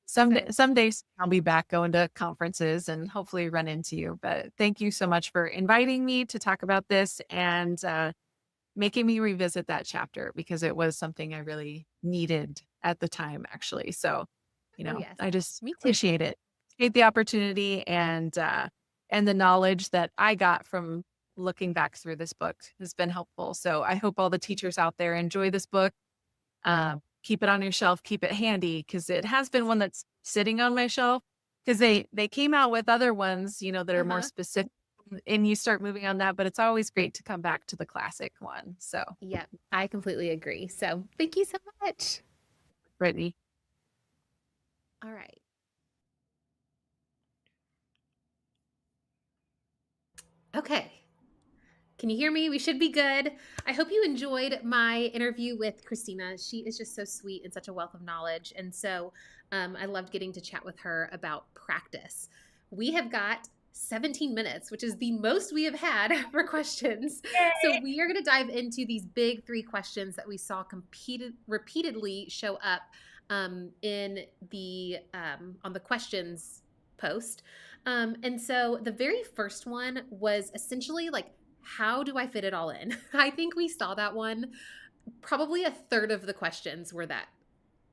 Some days I'll be back going to conferences and hopefully run into you. But thank you so much for inviting me to talk about this and making me revisit that chapter because it was something I really needed at the time, actually. So, yes. I just Me too. appreciate it. Appreciate the opportunity and the knowledge that I got from looking back through this book has been helpful. So I hope all the teachers out there enjoy this book. Keep it on your shelf, keep it handy because it has been one that's sitting on my shelf because they came out with other ones, that are more specific and you start moving on that, but it's always great to come back to the classic one. So yeah, I completely agree. So thank you so much. Brittany. All right. Okay. Can you hear me? We should be good. I hope you enjoyed my interview with Christina. She is just so sweet and such a wealth of knowledge. And so I loved getting to chat with her about practice. We have got 17 minutes, which is the most we have had for questions. Yay. So we are going to dive into these big 3 questions that we saw repeatedly show up in the on the questions post. And so the very first one was essentially like, how do I fit it all in? I think we saw that one. Probably a third of the questions were that.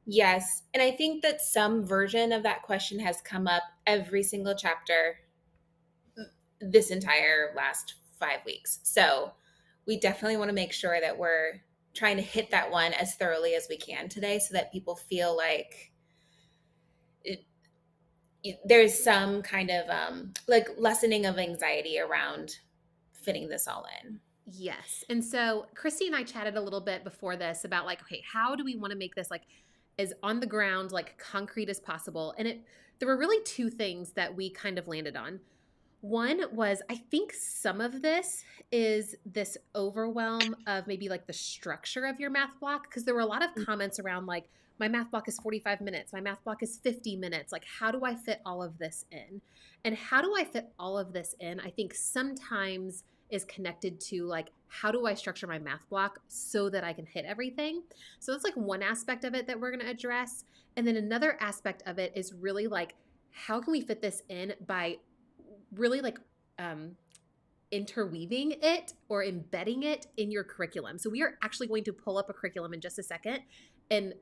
Yes. And I think that some version of that question has come up every single chapter this entire last 5 weeks. So we definitely want to make sure that we're trying to hit that one as thoroughly as we can today so that people feel like there's some kind of like lessening of anxiety around fitting this all in. Yes. And so Christy and I chatted a little bit before this about like, okay, how do we want to make this like as on the ground, like concrete as possible? And there were really 2 things that we kind of landed on. One was, I think some of this is this overwhelm of maybe like the structure of your math block, because there were a lot of comments around like, my math block is 45 minutes, my math block is 50 minutes. Like, how do I fit all of this in? And how do I fit all of this in? I think sometimes is connected to like, how do I structure my math block so that I can hit everything? So that's like one aspect of it that we're going to address. And then another aspect of it is really like, how can we fit this in by really like interweaving it or embedding it in your curriculum. So we are actually going to pull up a curriculum in just a second and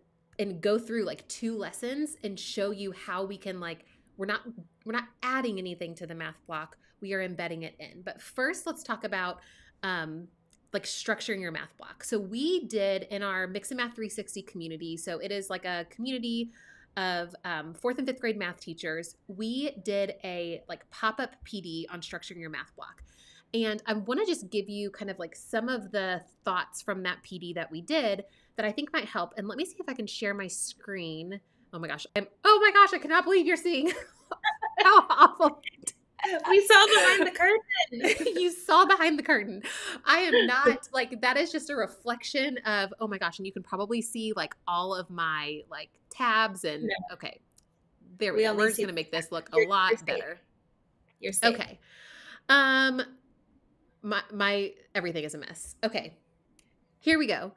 go through like 2 lessons and show you how we can like, we're not adding anything to the math block, we are embedding it in. But first, let's talk about like structuring your math block. So we did in our Mix and Math 360 community, so it is like a community of 4th and 5th grade math teachers, we did a like pop-up PD on structuring your math block. And I want to just give you kind of like some of the thoughts from that PD that we did that I think might help. And let me see if I can share my screen. Oh my gosh. I cannot believe you're seeing how awful. We saw behind the curtain. You saw behind the curtain. I am not like, that is just a reflection of, oh my gosh. And you can probably see like all of my like tabs and okay, there we go. We're just going to make this look a lot better. You're safe. Okay. My everything is a mess. Okay. Here we go.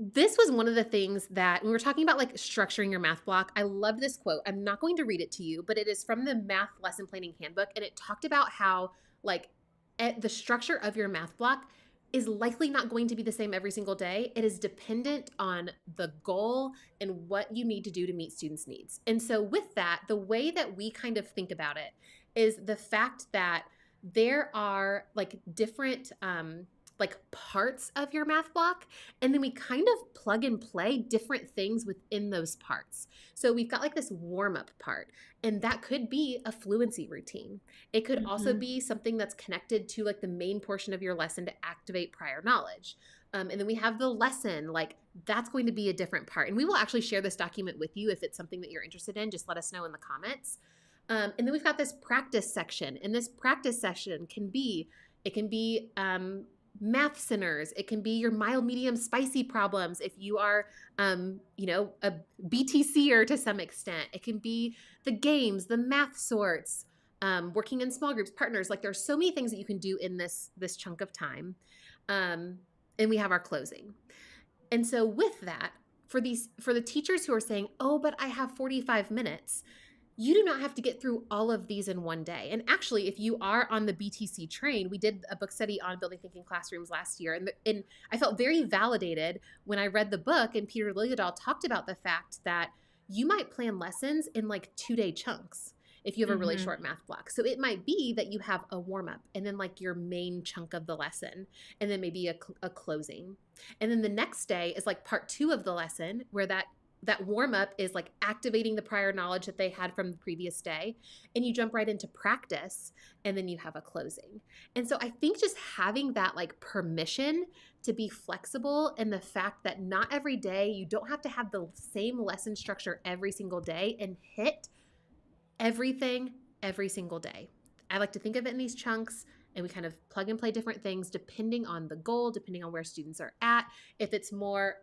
This was one of the things that when we were talking about like structuring your math block, I love this quote. I'm not going to read it to you, but it is from the Math Lesson Planning Handbook. And it talked about how like the structure of your math block is likely not going to be the same every single day. It is dependent on the goal and what you need to do to meet students' needs. And so with that, the way that we kind of think about it is the fact that there are like different like parts of your math block, and then we kind of plug and play different things within those parts. So we've got like this warm-up part, and that could be a fluency routine. It could also be something that's connected to like the main portion of your lesson to activate prior knowledge. And then we have the lesson, like that's going to be a different part. And we will actually share this document with you if it's something that you're interested in. Just let us know in the comments. And then we've got this practice section, and this practice section can be math centers. It can be your mild, medium, spicy problems. If you are, you know, a BTCer to some extent, it can be the games, the math sorts, working in small groups, partners. Like there's so many things that you can do in this chunk of time. And we have our closing. And so with that, for the teachers who are saying, oh, but I have 45 minutes, you do not have to get through all of these in one day. And actually, if you are on the BTC train, we did a book study on building thinking classrooms last year. And I felt very validated when I read the book and Peter Liljedahl talked about the fact that you might plan lessons in like 2-day chunks if you have a really short math block. So it might be that you have a warm up and then like your main chunk of the lesson and then maybe a closing. And then the next day is like part 2 of the lesson where that warm up is like activating the prior knowledge that they had from the previous day. And you jump right into practice and then you have a closing. And so I think just having that like permission to be flexible and the fact that not every day, you don't have to have the same lesson structure every single day and hit everything every single day. I like to think of it in these chunks, and we kind of plug and play different things depending on the goal, depending on where students are at. If it's more,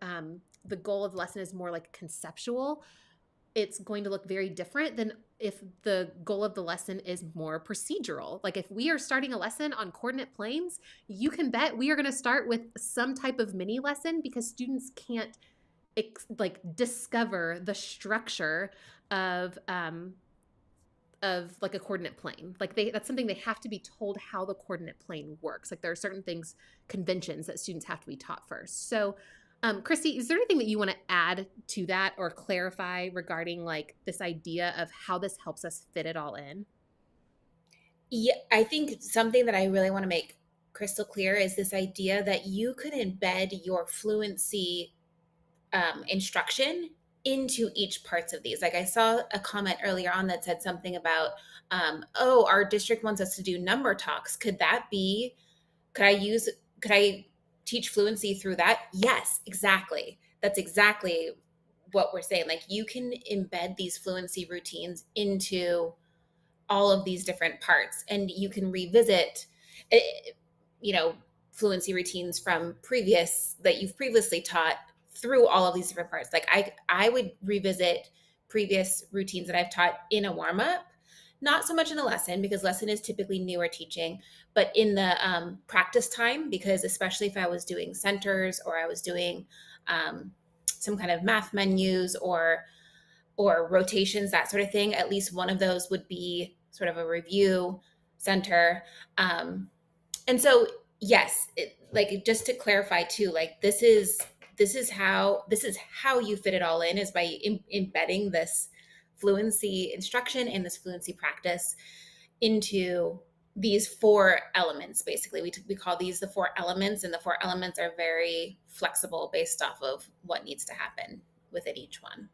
the goal of the lesson is more like conceptual, it's going to look very different than if the goal of the lesson is more procedural. Like if we are starting a lesson on coordinate planes, you can bet we are going to start with some type of mini lesson because students can't like discover the structure of like a coordinate plane. Like that's something they have to be told how the coordinate plane works. Like there are certain things, conventions that students have to be taught first. So Christy, is there anything that you want to add to that or clarify regarding like this idea of how this helps us fit it all in? Yeah, I think something that I really want to make crystal clear is this idea that you could embed your fluency instruction into each parts of these. Like I saw a comment earlier on that said something about, oh, our district wants us to do number talks. Could I teach fluency through that? Yes, exactly. That's exactly what we're saying. Like you can embed these fluency routines into all of these different parts, and you can revisit, eh, you know, fluency routines from previous that you've previously taught through all of these different parts. Like I would revisit previous routines that I've taught in a warm up, not so much in a lesson because lesson is typically newer teaching, but in the practice time, because especially if I was doing centers or I was doing some kind of math menus or rotations, that sort of thing, at least one of those would be sort of a review center. And so, yes, like just to clarify too, like this is how you fit it all in, is by embedding this fluency instruction and this fluency practice into these four elements. Basically, we call these the four elements, and the four elements are very flexible based off of what needs to happen within each one.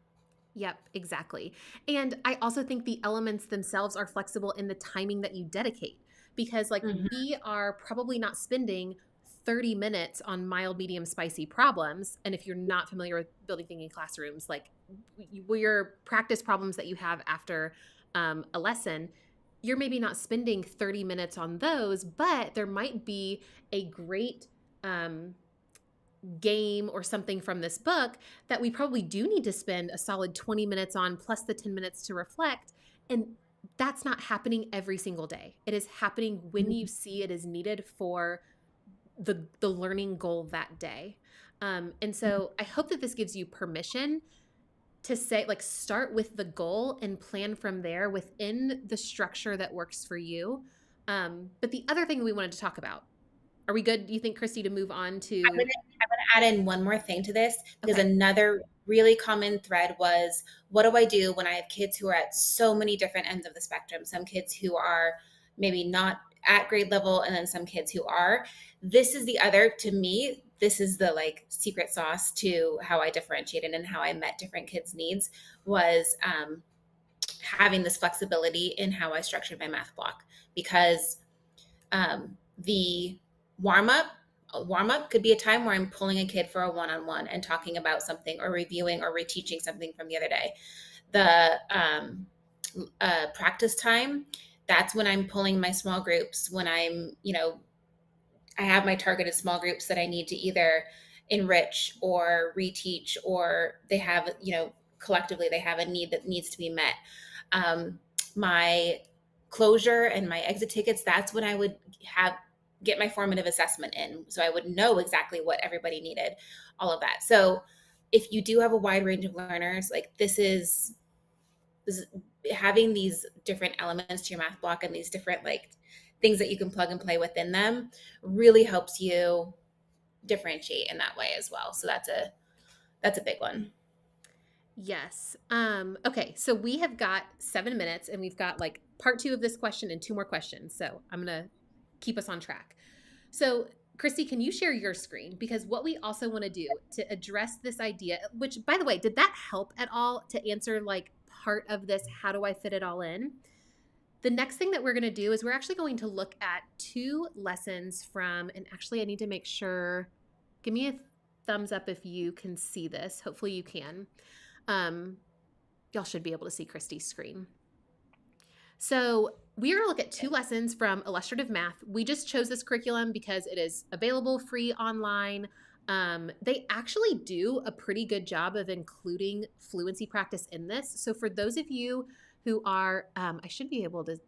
Yep, exactly. And I also think the elements themselves are flexible in the timing that you dedicate, because like Mhm. we are probably not spending 30 minutes on mild, medium, spicy problems. And if you're not familiar with building thinking classrooms, like your practice problems that you have after a lesson, you're maybe not spending 30 minutes on those, but there might be a great game or something from this book that we probably do need to spend a solid 20 minutes on, plus the 10 minutes to reflect. And that's not happening every single day. It is happening when you see it is needed for the learning goal that day. And so I hope that this gives you permission to say, like, start with the goal and plan from there within the structure that works for you. But the other thing we wanted to talk about, are we good, do you think, Christy, to move on I'm to? gonna, I'm gonna add in one more thing to this, because Okay. another really common thread was, what do I do when I have kids who are at so many different ends of the spectrum? Some kids who are maybe not at grade level, and then some kids who are. This is the other, to me, this is the like secret sauce to how I differentiated and how I met different kids' needs, was having this flexibility in how I structured my math block. Because the warm up warm up could be a time where I'm pulling a kid for a one-on-one and talking about something or reviewing or reteaching something from the other day. The practice time, that's when I'm pulling my small groups, when I have my targeted small groups that I need to either enrich or reteach, or they have, collectively they have a need that needs to be met. My closure and my exit tickets, that's when I would get my formative assessment in. So I would know exactly what everybody needed, all of that. So if you do have a wide range of learners, like this is having these different elements to your math block and these different like things that you can plug and play within them really helps you differentiate in that way as well. So that's a big one. Yes. Okay, so we have got 7 minutes and we've got like part two of this question and two more questions. So I'm gonna keep us on track. So Christy, can you share your screen? Because what we also want to do to address this idea, which by the way, did that help at all to answer like part of this? How do I fit it all in? The next thing that we're going to do is we're actually going to look at two lessons from, and actually I need to make sure, give me a thumbs up if you can see this. Hopefully you can. Y'all should be able to see Christy's screen. So we are going to look at two lessons from Illustrative Math. We just chose this curriculum because it is available free online. They actually do a pretty good job of including fluency practice in this. So for those of you who are, I should be able to,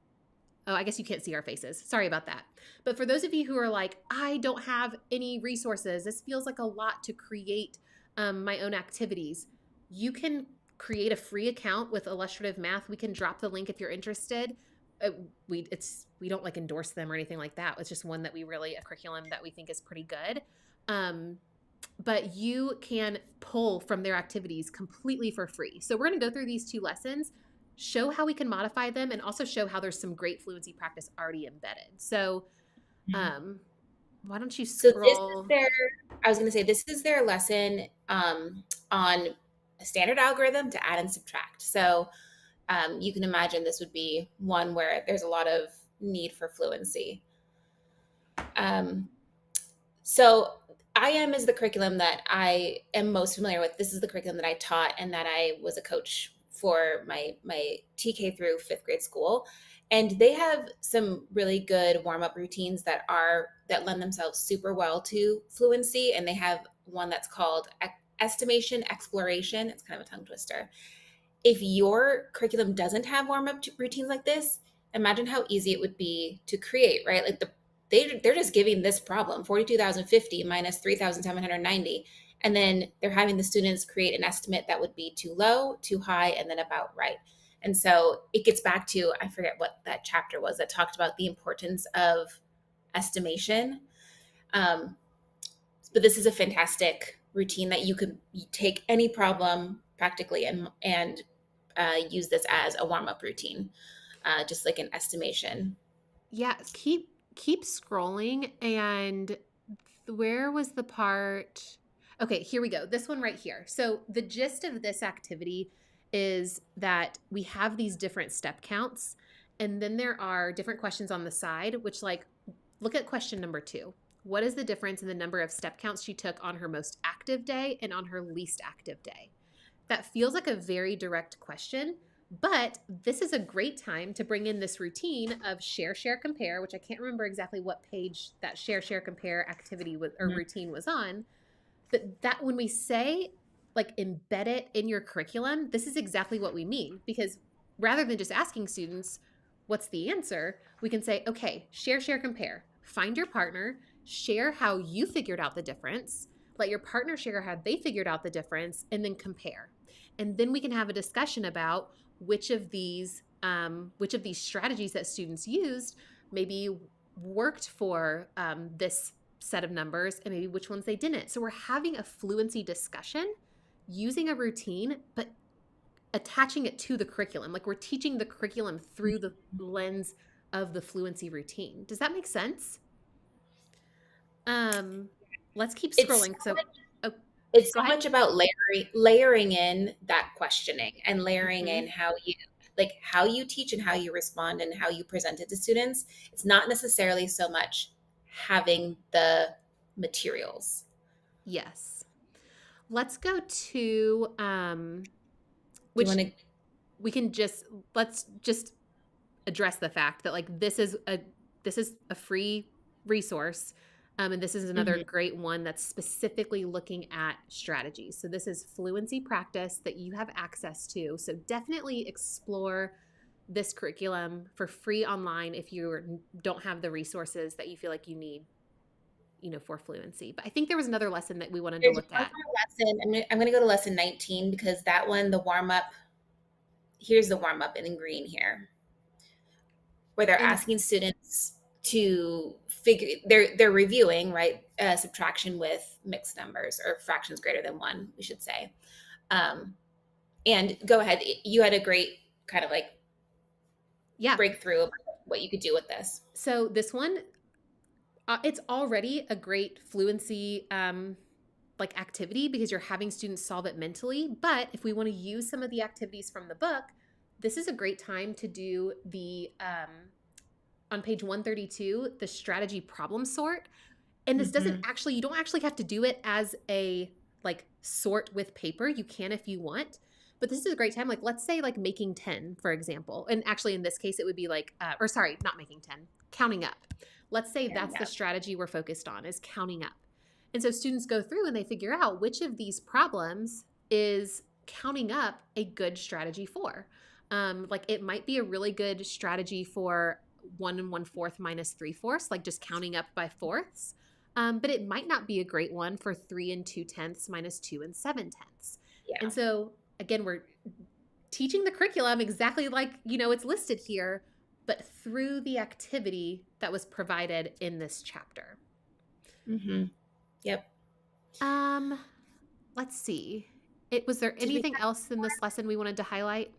oh, I guess you can't see our faces. Sorry about that. But for those of you who are like, I don't have any resources, this feels like a lot to create my own activities, you can create a free account with Illustrative Math. We can drop the link if you're interested. We don't like endorse them or anything like that. It's just one that a curriculum that we think is pretty good. But you can pull from their activities completely for free. So we're going to go through these two lessons, show how we can modify them, and also show how there's some great fluency practice already embedded. So why don't you So this is scroll? I was going to say, this is their lesson on a standard algorithm to add and subtract. So you can imagine this would be one where there's a lot of need for fluency. So IM is the curriculum that I am most familiar with. This is the curriculum that I taught and that I was a coach for my TK through fifth grade school. And they have some really good warm-up routines that lend themselves super well to fluency. And they have one that's called estimation exploration. It's kind of a tongue twister. If your curriculum doesn't have warm-up routines like this, imagine how easy it would be to create, right? Like they're just giving this problem, 42,050 minus 3,790, and then they're having the students create an estimate that would be too low, too high, and then about right. And so it gets back to, I forget what that chapter was that talked about the importance of estimation. Um, but this is a fantastic routine that you take any problem practically and use this as a warm-up routine, just like an estimation. Yeah, keep scrolling. And where was the part? Okay, here we go. This one right here. So the gist of this activity is that we have these different step counts, and then there are different questions on the side, which, like, look at question number 2. What is the difference in the number of step counts she took on her most active day and on her least active day? That feels like a very direct question, but this is a great time to bring in this routine of share, share, compare, which I can't remember exactly what page that share, share, compare activity or routine was on. But that when we say, like, embed it in your curriculum, this is exactly what we mean. Because rather than just asking students, what's the answer, we can say, okay, share, share, compare. Find your partner, share how you figured out the difference, let your partner share how they figured out the difference, and then compare. And then we can have a discussion about which of these strategies that students used maybe worked for this set of numbers and maybe which ones they didn't. So we're having a fluency discussion using a routine, but attaching it to the curriculum. Like, we're teaching the curriculum through the lens of the fluency routine. Does that make sense? Let's keep It's scrolling. So, oh, it's go so ahead. much about layering in that questioning and layering Mm-hmm. in how you teach and how you respond and how you present it to students. It's not necessarily so much having the materials. Yes. Let's go to Do you which want to? we can just let's just address the fact that, like, this is a free resource, and this is another Mhm. great one that's specifically looking at strategies. So this is fluency practice that you have access to. So definitely explore this curriculum for free online if you don't have the resources that you feel like you need, for fluency. But I think there was another lesson that we wanted to There's look one at. more lesson. I'm gonna go to lesson 19 because that one, the warm up. Here's the warm up in green here, where they're And asking students to figure. They're reviewing, right, subtraction with mixed numbers or fractions greater than one, we should say. Um, and go ahead. You had a great kind of like yeah, breakthrough of what you could do with this. so this one, it's already a great fluency like activity because you're having students solve it mentally. But if we want to use some of the activities from the book, this is a great time to do the on page 132, the strategy problem sort. And this doesn't Mm-hmm. actually, you don't actually have to do it as a, like, sort with paper. You can if you want. But this is a great time. Like, let's say, like, making 10, for example. And actually, in this case, it would be like, or sorry, not making 10, counting up. Let's say Yeah, that's the yeah. strategy we're focused on, is counting up. And so students go through and they figure out which of these problems is counting up a good strategy for. Like, it might be a really good strategy for 1 1/4 minus 3/4, like just counting up by fourths. But it might not be a great one for 3 2/10 minus 2 7/10. And Yeah. so, again, we're teaching the curriculum exactly like, it's listed here, but through the activity that was provided in this chapter. Mm-hmm. Yep. Um, let's see. Was there Did we anything else in this lesson we wanted to highlight?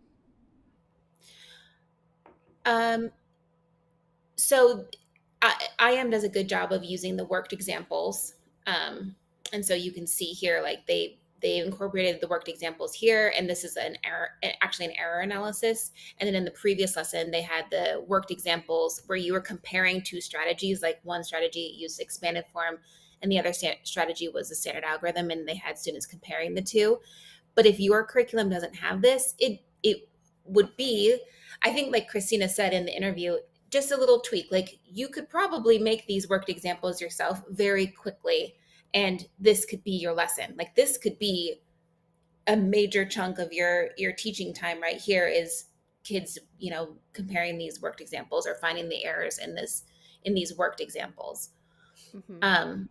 So IM does a good job of using the worked examples. And so you can see here, like they incorporated the worked examples here, and this is actually an error analysis. And then in the previous lesson, they had the worked examples where you were comparing two strategies, like one strategy used expanded form, and the other strategy was the standard algorithm, and they had students comparing the two. But if your curriculum doesn't have this, it would be, I think, like Christina said in the interview, just a little tweak. Like, you could probably make these worked examples yourself very quickly, and this could be your lesson. Like, this could be a major chunk of your teaching time right here, is kids, comparing these worked examples or finding the errors in these worked examples. Mm-hmm.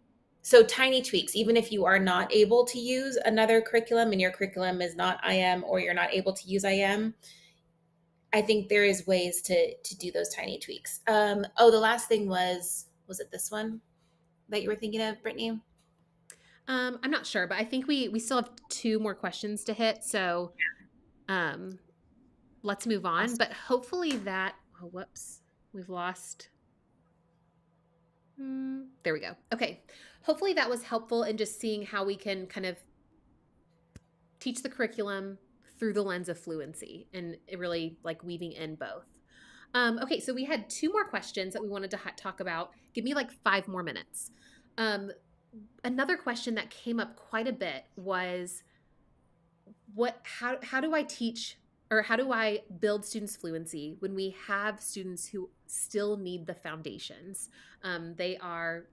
So tiny tweaks, even if you are not able to use another curriculum and your curriculum is not IM, or you're not able to use IM, I think there is ways to do those tiny tweaks. The last thing was it this one that you were thinking of, Brittany? I'm not sure, but I think we still have 2 more questions to hit. So let's move on. Awesome. But hopefully that, oh, whoops, we've lost. There we go. Okay. Hopefully that was helpful in just seeing how we can kind of teach the curriculum through the lens of fluency, and it really like weaving in both. Okay, so we had 2 more questions that we wanted to talk about. Give me like 5 more minutes. Another question that came up quite a bit was, how do I teach, or how do I build students' fluency when we have students who still need the foundations? They are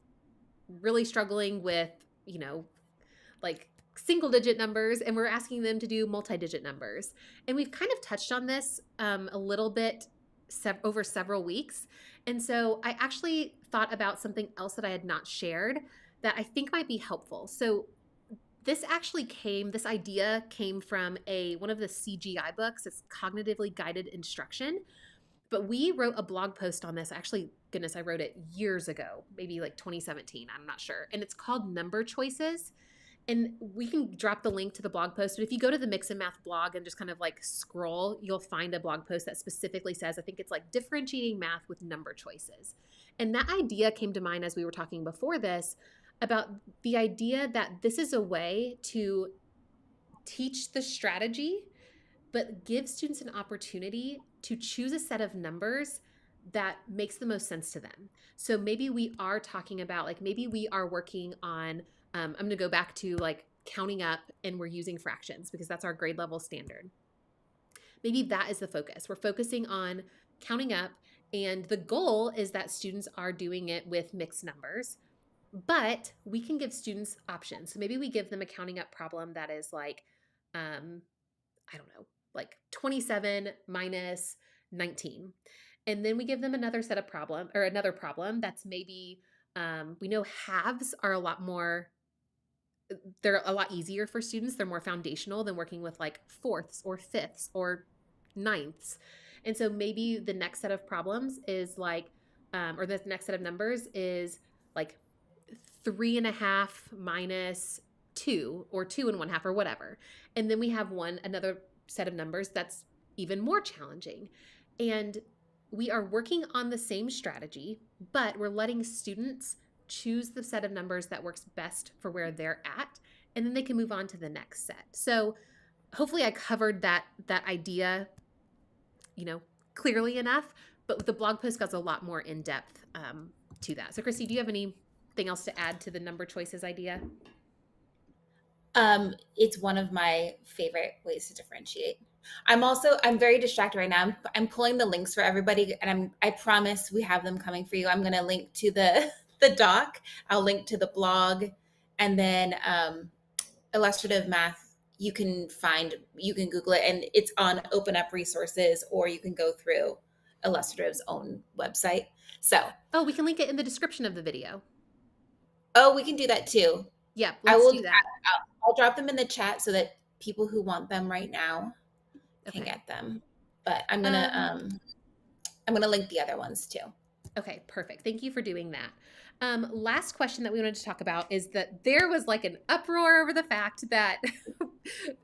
really struggling with, like single digit numbers, and we're asking them to do multi-digit numbers. And we've kind of touched on this a little bit over several weeks. And so I actually thought about something else that I had not shared that I think might be helpful. So this idea came from one of the CGI books. It's Cognitively Guided Instruction. But we wrote a blog post on this. Actually, goodness, I wrote it years ago, maybe like 2017. I'm not sure. And it's called Number Choices. And we can drop the link to the blog post. But if you go to the Mix and Math blog and just kind of like scroll, you'll find a blog post that specifically says, I think it's like differentiating math with number choices. And that idea came to mind as we were talking before this, about the idea that this is a way to teach the strategy, but give students an opportunity to choose a set of numbers that makes the most sense to them. So maybe we are talking about, like, maybe we are working on, I'm going to go back to like counting up, and we're using fractions because that's our grade level standard. Maybe that is the focus. We're focusing on counting up, and the goal is that students are doing it with mixed numbers, but we can give students options. So maybe we give them a counting up problem that is like, I don't know, like 27 minus 19. And then we give them another problem that's maybe, we know halves are they're a lot easier for students. They're more foundational than working with like fourths or fifths or ninths. And so maybe the next set of problems is like, or the next set of numbers is like 3.5 minus 2, or 2.5, or whatever. And then we have another set of numbers that's even more challenging. And we are working on the same strategy, but we're letting students choose the set of numbers that works best for where they're at, and then they can move on to the next set. So hopefully I covered that idea, clearly enough, but the blog post goes a lot more in depth to that. So Christy, do you have anything else to add to the number choices idea? It's one of my favorite ways to differentiate. I'm very distracted right now. I'm pulling the links for everybody, and I promise we have them coming for you. I'm going to link to the doc. I'll link to the blog, and then illustrative math. You can Google it, and it's on Open Up Resources, or you can go through Illustrative's own website. So, we can link it in the description of the video. Oh, we can do that too. Yeah, let's do that. I'll drop them in the chat so that people who want them right now can get them. But I'm gonna link the other ones too. Okay, perfect. Thank you for doing that. Last question that we wanted to talk about is that there was like an uproar over the fact that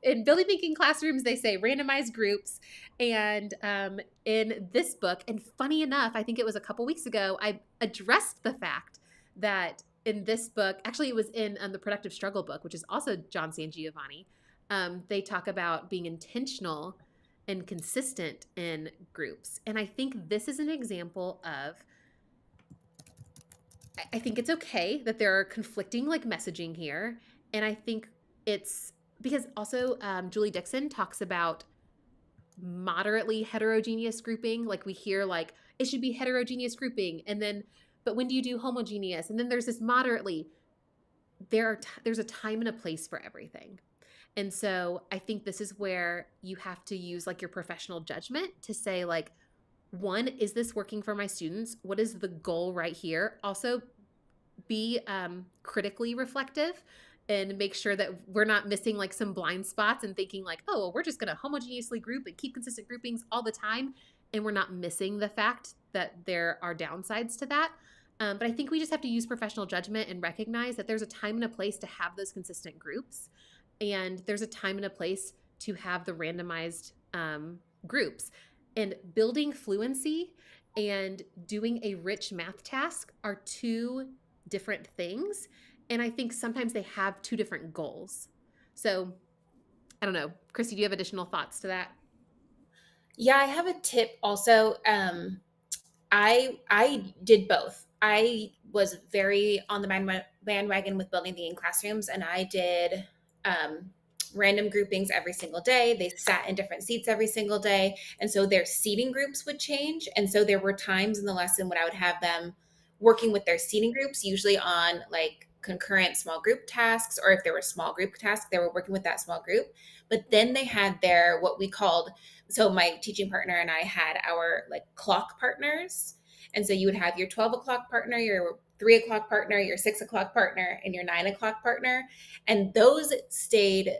in building thinking classrooms, they say randomized groups. And in this book, and funny enough, I think it was a couple weeks ago, I addressed the fact that in this book, actually it was in the Productive Struggle book, which is also John Sangiovanni, they talk about being intentional and consistent in groups. And I think this is an example of, I think it's okay that there are conflicting like messaging here. And I think it's because also Julie Dixon talks about moderately heterogeneous grouping. Like we hear like it should be heterogeneous grouping, and then but when do you do homogeneous? And then there's this moderately. There's a time and a place for everything. And so I think this is where you have to use like your professional judgment to say like, one, is this working for my students? What is the goal right here? Also, be critically reflective and make sure that we're not missing like some blind spots and thinking like, oh, well, we're just going to homogeneously group and keep consistent groupings all the time. And we're not missing the fact that there are downsides to that. But I think we just have to use professional judgment and recognize that there's a time and a place to have those consistent groups. And there's a time and a place to have the randomized groups. And building fluency and doing a rich math task are two different things. And I think sometimes they have two different goals. So I don't know. Christy, do you have additional thoughts to that? Yeah, I have a tip also. I did both. I was very on the bandwagon with building the classrooms, and I did random groupings every single day. They sat in different seats every single day, and so their seating groups would change. And so there were times in the lesson when I would have them working with their seating groups, usually on like concurrent small group tasks, or if there were small group tasks, they were working with that small group. But then they had their what we called, so my teaching partner and I had our like clock partners. And so you would have your 12 o'clock partner, your 3 o'clock partner, your 6 o'clock partner, and your 9 o'clock partner. And those stayed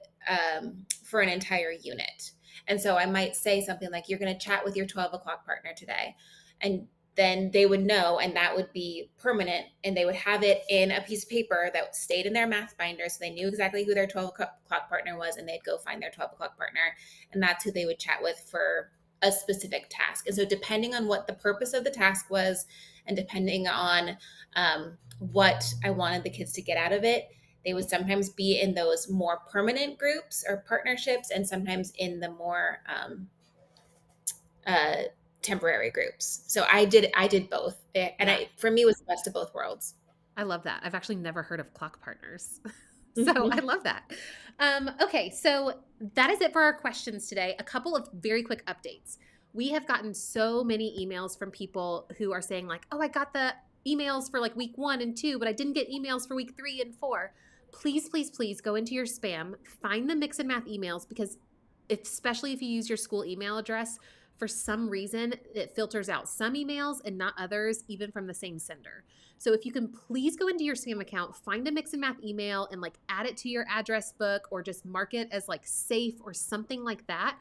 for an entire unit. And so I might say something like, you're going to chat with your 12 o'clock partner today. And then they would know, and that would be permanent. And they would have it in a piece of paper that stayed in their math binder. So they knew exactly who their 12 o'clock partner was, and they'd go find their 12 o'clock partner. And that's who they would chat with for a specific task. And so depending on what the purpose of the task was, and depending on what I wanted the kids to get out of it, they would sometimes be in those more permanent groups or partnerships, and sometimes in the more temporary groups. So I did both. And for me, it was the best of both worlds. I love that. I've actually never heard of clock partners. So I love that. Okay, so that is it for our questions today. A couple of very quick updates. We have gotten so many emails from people who are saying like, oh, I got the emails for like week 1 and 2, but I didn't get emails for week 3 and 4. Please, please, please go into your spam, find the Mix and Math emails, because especially if you use your school email address, for some reason, it filters out some emails and not others, even from the same sender. So if you can please go into your spam account, find a Mix and Math email and like add it to your address book, or just mark it as like safe or something like that.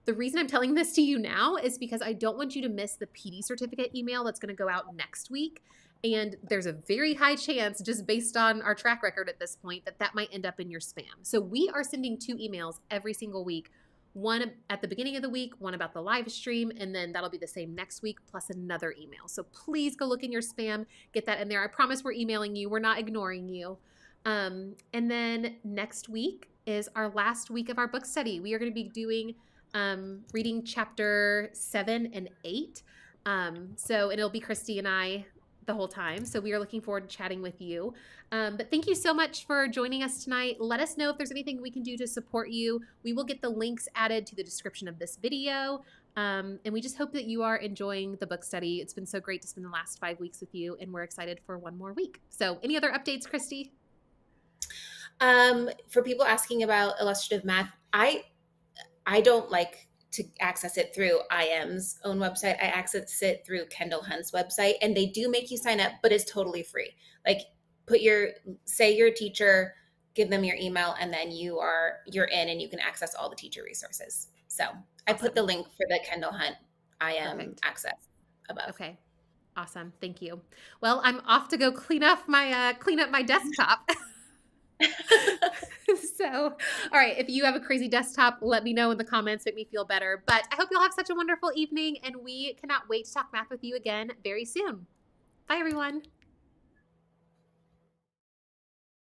The reason I'm telling this to you now is because I don't want you to miss the PD certificate email that's going to go out next week. And there's a very high chance, just based on our track record at this point, that might end up in your spam. So we are sending 2 emails every single week. One at the beginning of the week, one about the live stream, and then that'll be the same next week, plus another email. So please go look in your spam, get that in there. I promise we're emailing you. We're not ignoring you. And then next week is our last week of our book study. We are going to be doing reading chapter 7 and 8. So it'll be Christy and I the whole time. So we are looking forward to chatting with you. But thank you so much for joining us tonight. Let us know if there's anything we can do to support you. We will get the links added to the description of this video. And we just hope that you are enjoying the book study. It's been so great to spend the last 5 weeks with you, and we're excited for one more week. So any other updates, Christy? For people asking about illustrative math, I don't like to access it through IM's own website. I access it through Kendall Hunt's website, and they do make you sign up, but it's totally free. Like say you're a teacher, give them your email, and then you're in and you can access all the teacher resources. So I put the link for the Kendall Hunt IM access above. Okay. Awesome. Thank you. Well, I'm off to go clean up my desktop. So, all right, if you have a crazy desktop, let me know in the comments, make me feel better. But I hope you'll have such a wonderful evening, and we cannot wait to talk math with you again very soon. Bye, everyone.